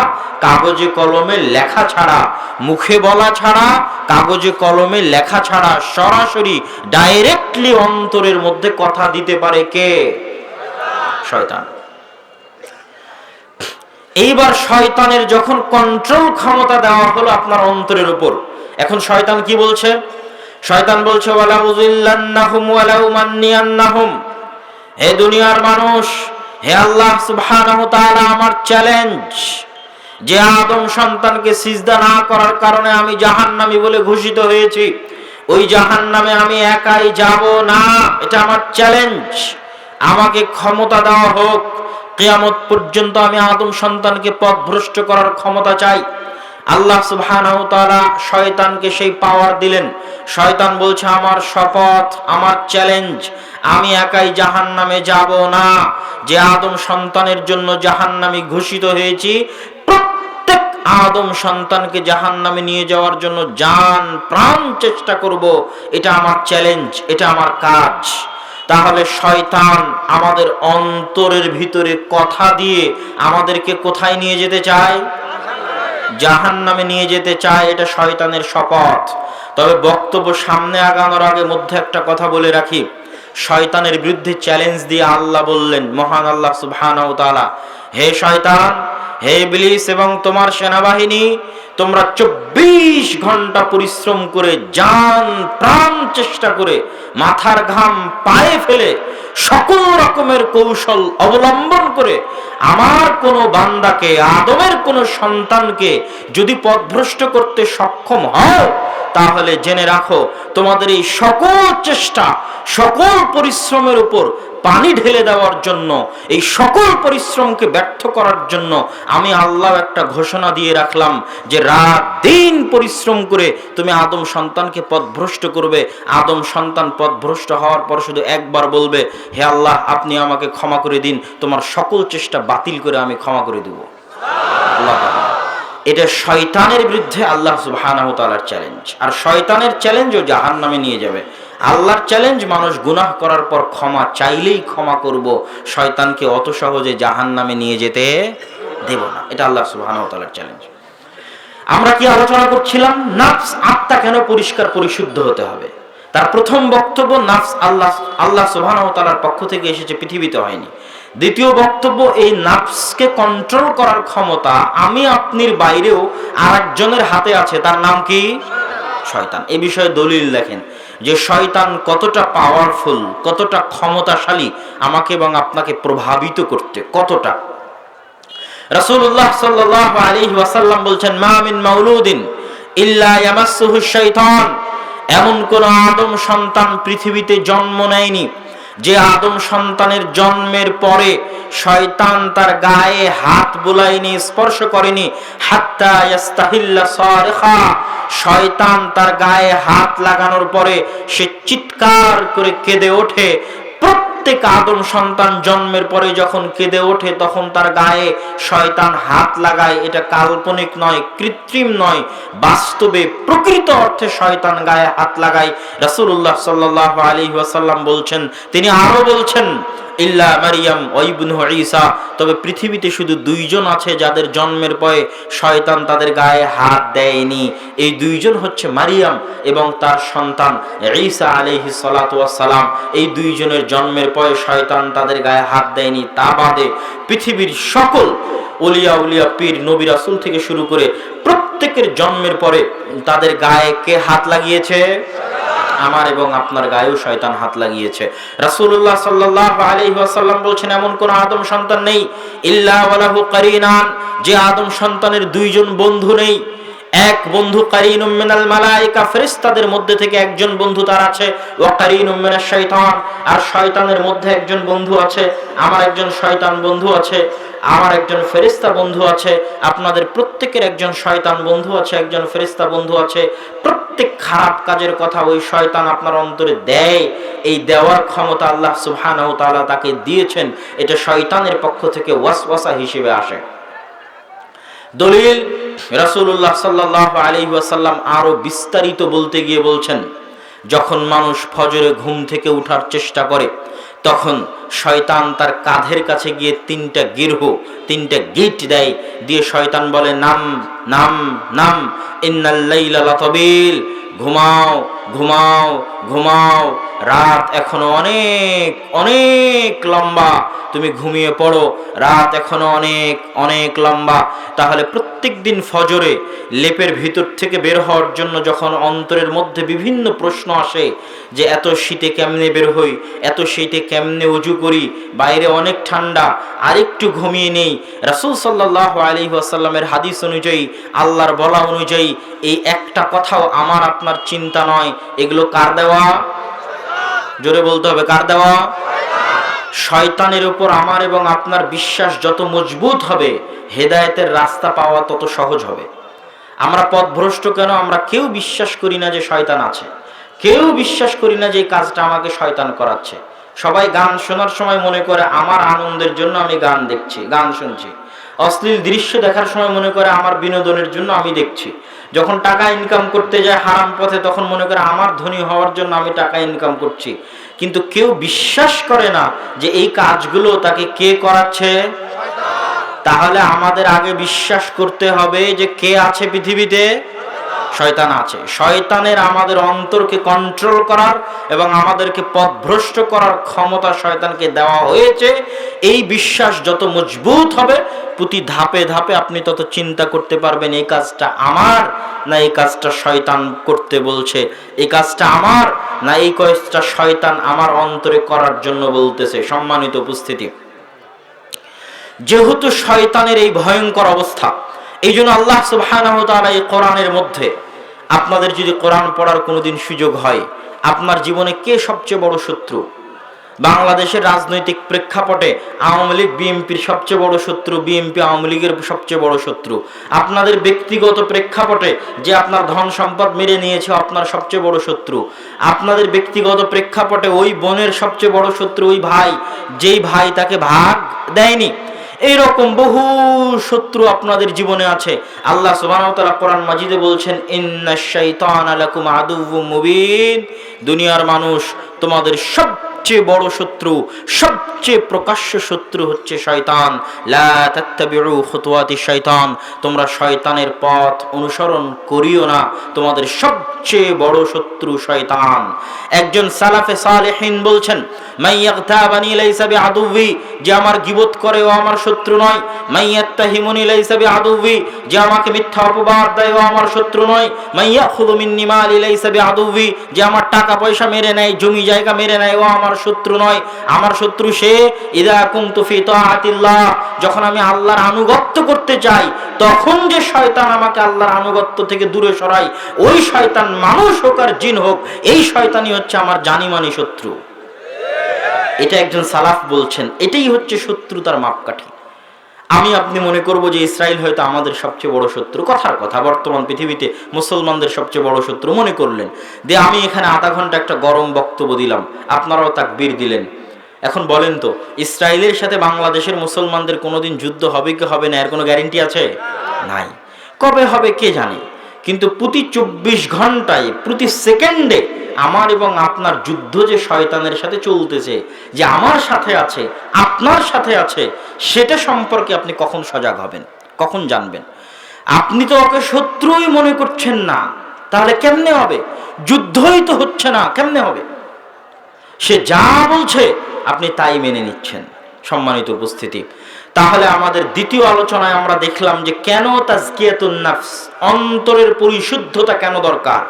কাগজে কলমে লেখা ছাড়া, মুখে বলা ছাড়া, কাগজে কলমে লেখা ছাড়া, সরাসরি ডাইরেক্টলি অন্তরের মধ্যে কথা দিতে পারে কে? শয়তান। এইবার শয়তানের যখন কন্ট্রোল ক্ষমতা দেওয়া হলো আপনার অন্তরের উপর, এখন শয়তান কি বলছে? শয়তান বলছে, ওয়ালা উযিল্লান্নাহুম ওয়ালা উমান্নিয়ান্নাহুম। হে দুনিয়ার মানুষ, হে আল্লাহ সুবহানাহু ওয়া তাআলা, আমার চ্যালেঞ্জ, যে আদম সন্তানকে সিজদা না করার কারণে আমি জাহান্নামী বলে ঘোষিত হয়েছি, ওই জাহান্নামে আমি একাই যাব না, এটা আমার চ্যালেঞ্জ। আমাকে ক্ষমতা দেওয়া হোক, কিয়ামত পর্যন্ত আমি আদম সন্তানকে পথভ্রষ্ট করার ক্ষমতা চাই। আল্লাহ সুবহানাহু ওয়া তাআলা শয়তানকে সেই পাওয়ার দিলেন। শয়তান বলছে, আমার শপথ, আমার চ্যালেঞ্জ, আমি একাই জাহান্নামে যাব না। যে আদম সন্তানের জন্য জাহান্নামী ঘোষিত হয়েছি, প্রত্যেক আদম সন্তানকে জাহান্নামে নিয়ে যাওয়ার জন্য জান প্রাণ চেষ্টা করব। এটা আমার চ্যালেঞ্জ, এটা আমার কাজ। তাহলে শয়তান আমাদের অন্তরের ভিতরে কথা দিয়ে আমাদেরকে কোথায় নিয়ে যেতে চায়? জাহান্নামে নিয়ে যেতে চায়। এটা শয়তানের শপথ। তবে বক্তব্য সামনে আগানোর আগে মধ্যে একটা কথা বলে রাখি, শয়তানের বিরুদ্ধে চ্যালেঞ্জ দিয়ে আল্লাহ বললেন, মহান আল্লাহ সুবহানাহু ওয়া তাআলা, হে শয়তান, হে ইবলিস এবং তোমার সেনাবাহিনী, তোমরা 24 ঘন্টা পরিশ্রম করে, জান প্রাণ চেষ্টা করে, মাথার ঘাম পায়ে ফেলে, সকল রকমের কৌশল অবলম্বন করে আমার কোনো বান্দাকে, আদমের কোনো সন্তানকে যদি পথভ্রষ্ট করতে সক্ষম হও, তাহলে জেনে রাখো, তোমাদের এই সকল চেষ্টা, সকল পরিশ্রমের উপর পানি ঢেলে দেওয়ার জন্য, এই সকল পরিশ্রমকে ব্যর্থ করার জন্য আমি আল্লাহ একটা ঘোষণা দিয়ে রাখলাম যে রাত দিন পরিশ্রম করে তুমি আদম সন্তানকে পথভ্রষ্ট করবে। আদম সন্তান পথভ্রষ্ট হওয়ার পর শুধু একবার বলবে, হে আল্লাহ, আপনি আমাকে ক্ষমা করে দিন, তোমার সকল চেষ্টা বাতিল করে আমি ক্ষমা করে দেব। আল্লাহ, এটা শয়তানের বিরুদ্ধে আল্লাহ সুবহানাহু ওয়া তাআলার চ্যালেঞ্জ। আর শয়তানের চ্যালেঞ্জও জাহান্নামে নিয়ে যাবে। আল্লাহর চ্যালেঞ্জ, মানুষ গুনাহ করার পর ক্ষমা চাইলেই ক্ষমা করব, শয়তানকে অত সহজে জাহান্নামে নিয়ে যেতে দেব না। এটা আল্লাহ সুবহানাহু ওয়া তাআলার চ্যালেঞ্জ। আমরা কি আলোচনা করছিলাম? নফস, আত্মা কেন পরিষ্কার পরিশুদ্ধ হতে হবে। তার প্রথম বক্তব্য, নফস আল্লাহ সুবহানাহু ওয়া তাআলার পক্ষ থেকে এসেছে, পৃথিবীতে হয়নি। দ্বিতীয় বক্তব্য, এই নফসকে কন্ট্রোল করার ক্ষমতা আমি আপনির বাইরেও আরেকজনের হাতে আছে, তার নাম কি? শয়তান। এই বিষয়ে দলিল দেখেন যে শয়তান কতটা পাওয়ারফুল, কতটা ক্ষমতাশালী আমাকে এবং আপনাকে প্রভাবিত করতে, কতটা। রাসূলুল্লাহ সাল্লাল্লাহু আলাইহি ওয়াসাল্লাম বলছেন, মা মিন মাউলুদিন ইল্লা ইয়ামাসসুহু শাইতান। এমন কোন আদম সন্তান পৃথিবীতে জন্ম নেয়নি যে আদম সন্তানের জন্মের পরে শয়তান তার গায়ে হাত বুলায়নি, স্পর্শ করেনি, হাত্তা ইয়াস্তাহিল্লা সারিখা, শয়তান তার গায়ে হাত লাগানোর পরে সে চিৎকার করে কেঁদে ওঠে। প্রত্যেক আদম সন্তান জন্মের পরে যখন কেঁদে ওঠে তখন তার গায়ে শয়তান হাত লাগায়। এটা কাল্পনিক নয়, কৃত্রিম নয়, বাস্তবে প্রকৃত অর্থে শয়তান গায়ে হাত লাগায়। রাসূলুল্লাহ সাল্লাল্লাহু আলাইহি ওয়াসাল্লাম বলছেন, তিনি আরো বলছেন, ইল্লা মারিয়াম ওয়া ইবনু ঈসা, তবে পৃথিবীতে শুধু দুইজন আছে যাদের জন্মের পরে শয়তান তাদের গায়ে হাত দেয়নি। এই দুইজন হচ্ছে মারিয়াম এবং তার সন্তান ঈসা আলাইহিস সালাতু ওয়াস সালাম। এই দুইজনের জন্মের পরে শয়তান তাদের গায়ে হাত দেয়নি। তা বাদে পৃথিবীর সকল ওলিয়া উলিয়া, পীর, নবী, রাসূল থেকে শুরু করে প্রত্যেকের জন্মের পরে তাদের গায়ে কে হাত লাগিয়েছে? আমার এবং আপনার গায়েও শয়তান হাত লাগিয়েছে। রাসূলুল্লাহ সাল্লাল্লাহু আলাইহি ওয়াসাল্লাম বলছেন, এমন কোন আদম সন্তান নেই ইল্লা ওয়ালাহু কারিনান, যে আদম সন্তানের দুইজন বন্ধু নেই। এক বন্ধু কারিনুম মিনাল মালায়েকা, ফেরেশতাদের মধ্যে থেকে একজন বন্ধু তার আছে, ওয়া কারিনুম মিনাশ শাইতান, আর শয়তানের মধ্যে একজন বন্ধু আছে। আমার একজন শয়তান বন্ধু আছে, আমার একজন ফেরেশতা বন্ধু আছে, আপনাদের প্রত্যেকের একজন শয়তান বন্ধু আছে, একজন ফেরেশতা বন্ধু আছে। প্রত্যেক খারাপ কাজের কথা ওই শয়তান আপনার অন্তরে দেয়। এই দেওয়ার ক্ষমতা আল্লাহ সুবহানাহু ওয়া তাআলা তাকে দিয়েছেন। এটা শয়তানের পক্ষ থেকে ওয়াসওয়াসা হিসেবে আসে। দলিল, রাসূলুল্লাহ সাল্লাল্লাহু আলাইহি ওয়াসাল্লাম আরো বিস্তারিত বলতে গিয়ে বলছেন, যখন মানুষ ফজরে ঘুম থেকে ওঠার চেষ্টা করে তখন শয়তান তার কাঁধের কাছে গিয়ে তিনটা গিট দেয়, দিয়ে শয়তান বলে, নাম নাম নাম, ইন্নাল লাইলা লাতাবিল, ঘুমাও ঘুমাও ঘুমাও, রাত এখনো অনেক অনেক লম্বা, তুমি ঘুমিয়ে পড়ো, রাত এখনো অনেক অনেক লম্বা। তাহলে প্রত্যেক দিন ফজরে লেপের ভিতর থেকে বের হওয়ার জন্য যখন অন্তরের মধ্যে বিভিন্ন প্রশ্ন আসে যে এত শীতে কেমনে বের হই, এত শীতে কেমনে ওযু করি, বাইরে অনেক ঠান্ডা, আরেকটু ঘুমিয়ে নেই, রাসূল সাল্লাল্লাহু আলাইহি ওয়াসাল্লামের হাদিস অনুযায়ী, আল্লাহর বলা অনুযায়ী এই একটা কথাও আমার আপনার চিন্তা নয়, এগুলো কার দেওয়া? জোরে বলতে হবে, কার দেওয়া? শয়তানের উপর আমার এবং আপনার বিশ্বাস যত মজবুত হবে, হেদায়েতের রাস্তা পাওয়া তত সহজ হবে। আমরা পথভ্রষ্ট কেন? আমরা কেউ বিশ্বাস করি না যে শয়তান আছে, কেউ বিশ্বাস করি না যে এই কাজটা আমাকে শয়তান করাচ্ছে। সবাই গান শোনার সময় মনে করে আমার আনন্দের জন্য আমি গান দেখছি, গান শুনছি। অশ্লীল দৃশ্য দেখার সময় মনে করে আমার বিনোদনের জন্য আমি দেখছি। যখন টাকা ইনকাম করতে যায় হারাম পথে তখন মনে করে আমার ধনী হওয়ার জন্য আমি টাকা ইনকাম করছি। কিন্তু কেউ বিশ্বাস করে না যে এই কাজগুলো তাকে কে করাচ্ছে? তাহলে আমাদের আগে বিশ্বাস করতে হবে যে কে আছে পৃথিবীতে? শয়তান আছে। শয়তানের আমাদের অন্তরকে কন্ট্রোল করার এবং আমাদেরকে পথভ্রষ্ট করার ক্ষমতা শয়তানকে দেওয়া হয়েছে। এই বিশ্বাস যত মজবুত হবে, প্রতি ধাপে ধাপে আপনি তত চিন্তা করতে পারবেন এই কাজটা আমার না এই কাজটা শয়তান করতে বলছে, এই কাজটা আমার না এই কাজটা শয়তান আমার অন্তরে করার জন্য বলতেছে। সম্মানিত উপস্থিতি, যেহেতু শয়তানের এই ভয়ঙ্কর অবস্থা, এই জন্য আল্লাহ সুবহানাহু ওয়া তাআলা এই কোরআনের মধ্যে, আপনাদের যদি কোরআন পড়ার কোনোদিন সুযোগ হয়, আপনার জীবনে কে সবচেয়ে বড় শত্রু? বাংলাদেশের রাজনৈতিক প্রেক্ষাপটে আওয়ামী লীগ বিএনপির সবচেয়ে বড় শত্রু, বিএনপি আওয়ামী লীগের সবচেয়ে বড় শত্রু। আপনাদের ব্যক্তিগত প্রেক্ষাপটে যে আপনার ধন সম্পদ মেরে নিয়েছে আপনার সবচেয়ে বড় শত্রু। আপনাদের ব্যক্তিগত প্রেক্ষাপটে ওই বোনের সবচেয়ে বড় শত্রু ওই ভাই, যেই ভাই তাকে ভাগ দেয়নি। এইরকম বহু শত্রু আপনাদের জীবনে আছে। আল্লাহ সুবহানাহু ওয়া তাআলা কোরআন মাজিদে বলছেন, ইন্নাশ শাইতানা লাকুম আদুউম মুবিন, দুনিয়ার মানুষ তোমাদের সবচেয়ে বড় শত্রু, সবচেয়ে প্রকাশ্য শত্রু হচ্ছে শয়তান। লা তাত্তাবিউ খুতুওয়াতিশ শাইতান, তোমরা শয়তানের পথ অনুসরণ করিও না, তোমাদের সবচেয়ে বড় শত্রু শয়তান। একজন সালাফে সালেহিন বলছেন, মাইয়াগতাবানি লাইসা বিআদুবি, যে আমার গীবত করে ও আমার শত্রু নয়। মাইয়াত্তাহিমুনি লাইসা বিআদুবি, যে আমাকে মিথ্যা অপবাদ দেয় ও আমার শত্রু নয়। মাইয়াখুযু মিন্নি মালি লাইসা বিআদুবি, যে আমার টাকা পয়সা মেরে নেয়, জমি জায়গা মেরে নেয়, ও আমার শত্রু নয়। আমার শত্রু সে ইযা কুনতু ফি তাআতিল্লাহ, যখন আমি আল্লাহর আনুগত্য করতে চাই তখন যে শয়তান আমাকে আল্লাহর আনুগত্য থেকে দূরে সরায়, ওই শয়তান মানুষ হোক আর জিন হোক, এই শয়তানই হচ্ছে আমার জানিমানি শত্রু। এটা একজন সালাফ বলছেন, এটাই হচ্ছে শত্রুতার মাপকাঠি। আমি আপনি মনে করব যে ইসরায়েল হয়তো আমাদের সবচেয়ে বড় শত্রু, কথার কথা, বর্তমান পৃথিবীতে মুসলমানদের সবচেয়ে বড় শত্রু মনে করলেন, দিয়ে আমি এখানে আধা ঘন্টা একটা গরম বক্তব্য দিলাম, আপনারাও তাকবীর দিলেন। এখন বলেন তো, ইসরায়েলের সাথে বাংলাদেশের মুসলমানদের কোনোদিন যুদ্ধ হবে কি হবে না, এর কোনো গ্যারেন্টি আছে? নাই। কবে হবে কে জানে, কিন্তু প্রতি 24 ঘন্টায় প্রতি সেকেন্ডে আমার এবং আপনার যুদ্ধ যে শয়তানের সাথে চলতেছে, যে আমার সাথে আছে আপনার সাথে আছে, সেটা সম্পর্কে আপনি কখন সজাগ হবেন, কখন জানবেন? আপনি তো ওকে শত্রুই মনে করছেন না, তাহলে কেমনে হবে? যুদ্ধই তো হচ্ছে না, কেমনে হবে? সে যা বলছে আপনি তাই মেনে নিচ্ছেন। সম্মানিত উপস্থিতি, তাহলে আমাদের দ্বিতীয় আলোচনায় আমরা দেখলাম যে কেন তাজকিয়াতুন নাফস, অন্তরের পরিশুদ্ধতা কেন দরকার।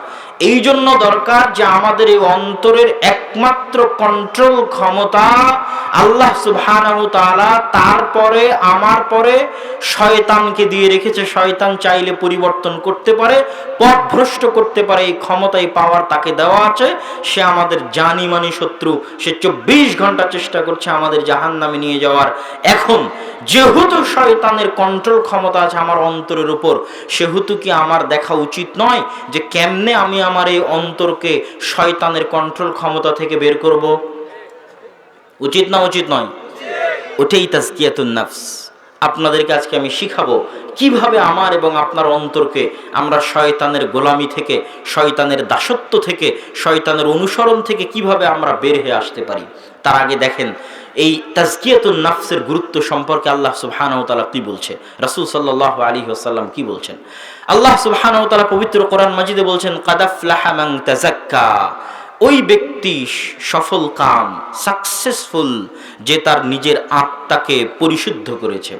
এই জন্য দরকার যে আমাদের এই অন্তরের একমাত্র কন্ট্রোল ক্ষমতা আল্লাহ সুবহানাহু ওয়া তাআলা, তারপরে আমার পরে শয়তানকে দিয়ে রেখেছে। শয়তান চাইলে পরিবর্তন করতে পারে, পথভ্রষ্ট করতে পারে, এই ক্ষমতা, এই পাওয়ার তাকে দেওয়া আছে। সে আমাদের জানি মানি শত্রু, সে 24 ঘন্টা চেষ্টা করছে আমাদের জাহান্নামে নিয়ে যাওয়ার। এখন যেহেতু শয়তানের কন্ট্রোল ক্ষমতা আছে আমার অন্তরের উপর, সেহেতু কি আমার দেখা উচিত নয় যে কেমনে আমি আমার এই অন্তরকে শয়তানের কন্ট্রোল ক্ষমতা থেকে বের করব? উচিত না উচিত নয়? ওটাই তাজকিয়াতুন নাফস। আপনাদেরকে আজকে আমি শিখাবো কিভাবে আমার এবং আপনার অন্তরকে আমরা শয়তানের গোলামি থেকে, শয়তানের দাসত্ব থেকে, শয়তানের অনুসরণ থেকে কিভাবে আমরা বের হয়ে আসতে পারি। তার আগে দেখেন এই তাজকিয়াতুন নাফসের গুরুত্ব সম্পর্কে আল্লাহ সুবহানাহু ওয়া তাআলা কি বলছে, রাসূল সাল্লাল্লাহু আলাইহি ওয়াসাল্লাম কি বলছেন। আল্লাহ সুবহানাহু ওয়া তাআলা পবিত্র কোরআন মাজিদে বলছেন, কাদ আফলাহা মান তাযাক্কা, ওই ব্যক্তি সফল কাম, সাকসেসফুল, যে তার নিজের আত্মাকে পরিশুদ্ধ করেছে।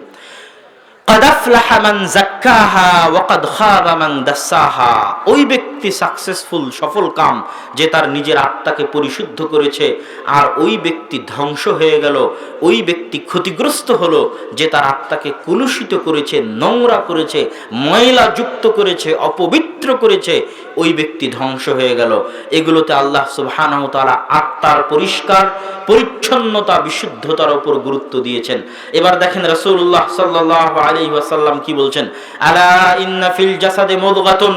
কাদ আফলাহা মান যাক্কাহা ওয়া কাদ খাবা মান দাসাহা, ওই ব্যক্তি সাকসেসফুল, সফল কাম, যে তার নিজের আত্মাকে পরিশুদ্ধ করেছে। আর ওই ব্যক্তি ধ্বংস হয়ে গেল, ওই ব্যক্তি ক্ষতিগ্রস্ত হলো যে তার আত্মাকে কলুষিত করেছে, নোংরা করেছে, ময়লা যুক্ত করেছে, অপবিত্র করেছে, ওই ব্যক্তি ধ্বংস হয়ে গেল। এগুলোতে আল্লাহ সুবহানাহু ওয়া তাআলা আত্মার পরিষ্কার পরিচ্ছন্নতা, বিশুদ্ধতার উপর গুরুত্ব দিয়েছেন। এবার দেখেন রাসূলুল্লাহ সাল্লাল্লাহু আলাইহি ওয়াসাল্লাম কি বলছেন, আলা ইন্না ফিল জাসাদে মুদগাতুন,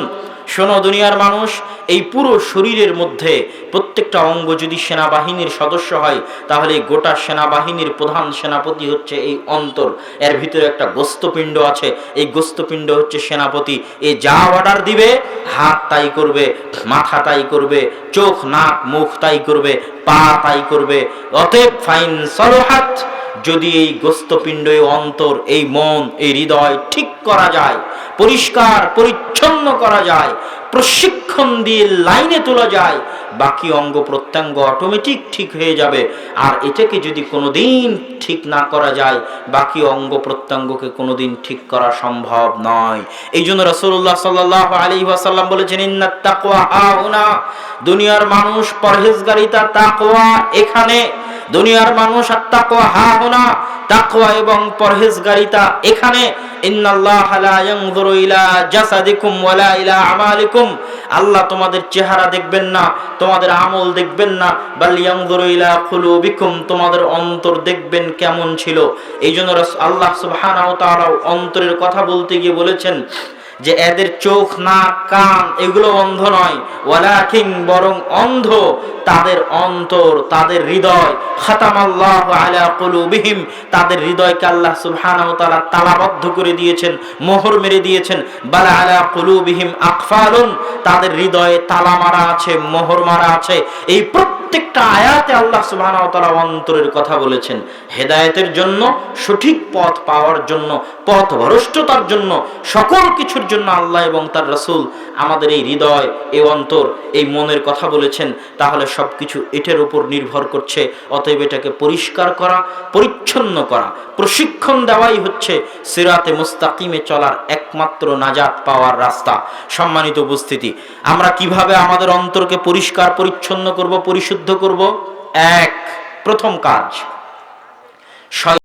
শোনো দুনিয়ার মানুষ, এই পুরো শরীরের মধ্যে প্রত্যেকটা অঙ্গ যদি সেনাবাহিনীর সদস্য হয়, তাহলে এই গোটা সেনাবাহিনীর প্রধান সেনাপতি হচ্ছে এই অন্তর। এর ভিতরে একটা গোস্তপিণ্ড আছে, এই গোস্তপিণ্ড হচ্ছে সেনাপতি। এ যা অর্ডার দিবে হাত তাই করবে, মাথা তাই করবে, চোখ নাক মুখ তাই করবে, পা তাই করবে। অতএব ফাইন সলহাত, যদি এই গোস্তপিণ্ড, এই অন্তর, এই মন, এই হৃদয় ঠিক করা যায়, পরিষ্কার পরিচ্ছন্ন করা যায়, প্রশিক্ষণ দিয়ে লাইনে তোলা যায়, বাকি অঙ্গ প্রত্যঙ্গ অটোমেটিক ঠিক হয়ে যাবে। আর এটাকে যদি কোনোদিন ঠিক না করা যায়, বাকি অঙ্গ প্রত্যঙ্গকে কোনোদিন ঠিক করা সম্ভব নয়। এই জন্য রাসূলুল্লাহ সাল্লাল্লাহু আলাইহি ওয়াসাল্লাম বলেছেন, ইন্নাত তাকওয়া হাউনা, দুনিয়ার মানুষ পরহেজগারিতা, তাকওয়া এখানে। দুনিয়ার মানুষ আত্তাকওয়া হাহুনা, তাকওয়া এবং পরহেজগারিতা এখানে। ইন্নাল্লাহা লা ইয়ানজুরু ইলা জাসাদিকুম ওয়ালা ইলা আমালিকুম, আল্লাহ তোমাদের চেহারা দেখবেন না, তোমাদের আমল দেখবেন না, বাল ইয়ানজুরু ইলা কুলুবিকুম, তোমাদের অন্তর দেখবেন কেমন ছিল। এই জন্য আল্লাহ সুবহানাহু ওয়া তাআলা অন্তরের কথা বলতে গিয়ে বলেছেন যে এদের চোখ নাক কান এগুলো অন্ধ নয়, ওয়ালাকিন, বরং অন্ধ তাদের অন্তর, তাদের হৃদয়। খাতামাল্লাহু আলা কুলুবিহিম, তাদের হৃদয়কে আল্লাহ সুবহানাহু ওয়া তাআলা তালাবদ্ধ করে দিয়েছেন, মোহর মেরে দিয়েছেন। বাল আলা কুলুবিহিম আকফালুন, তাদের হৃদয়ে তালা মারা আছে, মোহর মারা আছে। এই প্রত্যেকটা আয়াতে আল্লাহ সুবহানাহু ওয়া তাআলা অন্তরের কথা বলেছেন, হেদায়েতের জন্য, সঠিক পথ পাওয়ার জন্য, পথভ্রষ্টতার জন্য, সকল কিছুর জন্য আল্লাহ এবং তার রাসূল আমাদের এই হৃদয়, এই অন্তর, এই মনের কথা বলেছেন। তাহলে সবকিছু এটার উপর নির্ভর করছে। অতএব এটাকে পরিষ্কার করা, পরিচ্ছন্ন করা, প্রশিক্ষণ দেওয়াই হচ্ছে সিরাতে মুস্তাকিমে চলার একমাত্র নাজাত পাওয়ার রাস্তা। সম্মানিত উপস্থিতি, আমরা কিভাবে আমাদের অন্তরকে পরিষ্কার পরিচ্ছন্ন করব, পরিশুদ্ধ করব? প্রথম কাজ,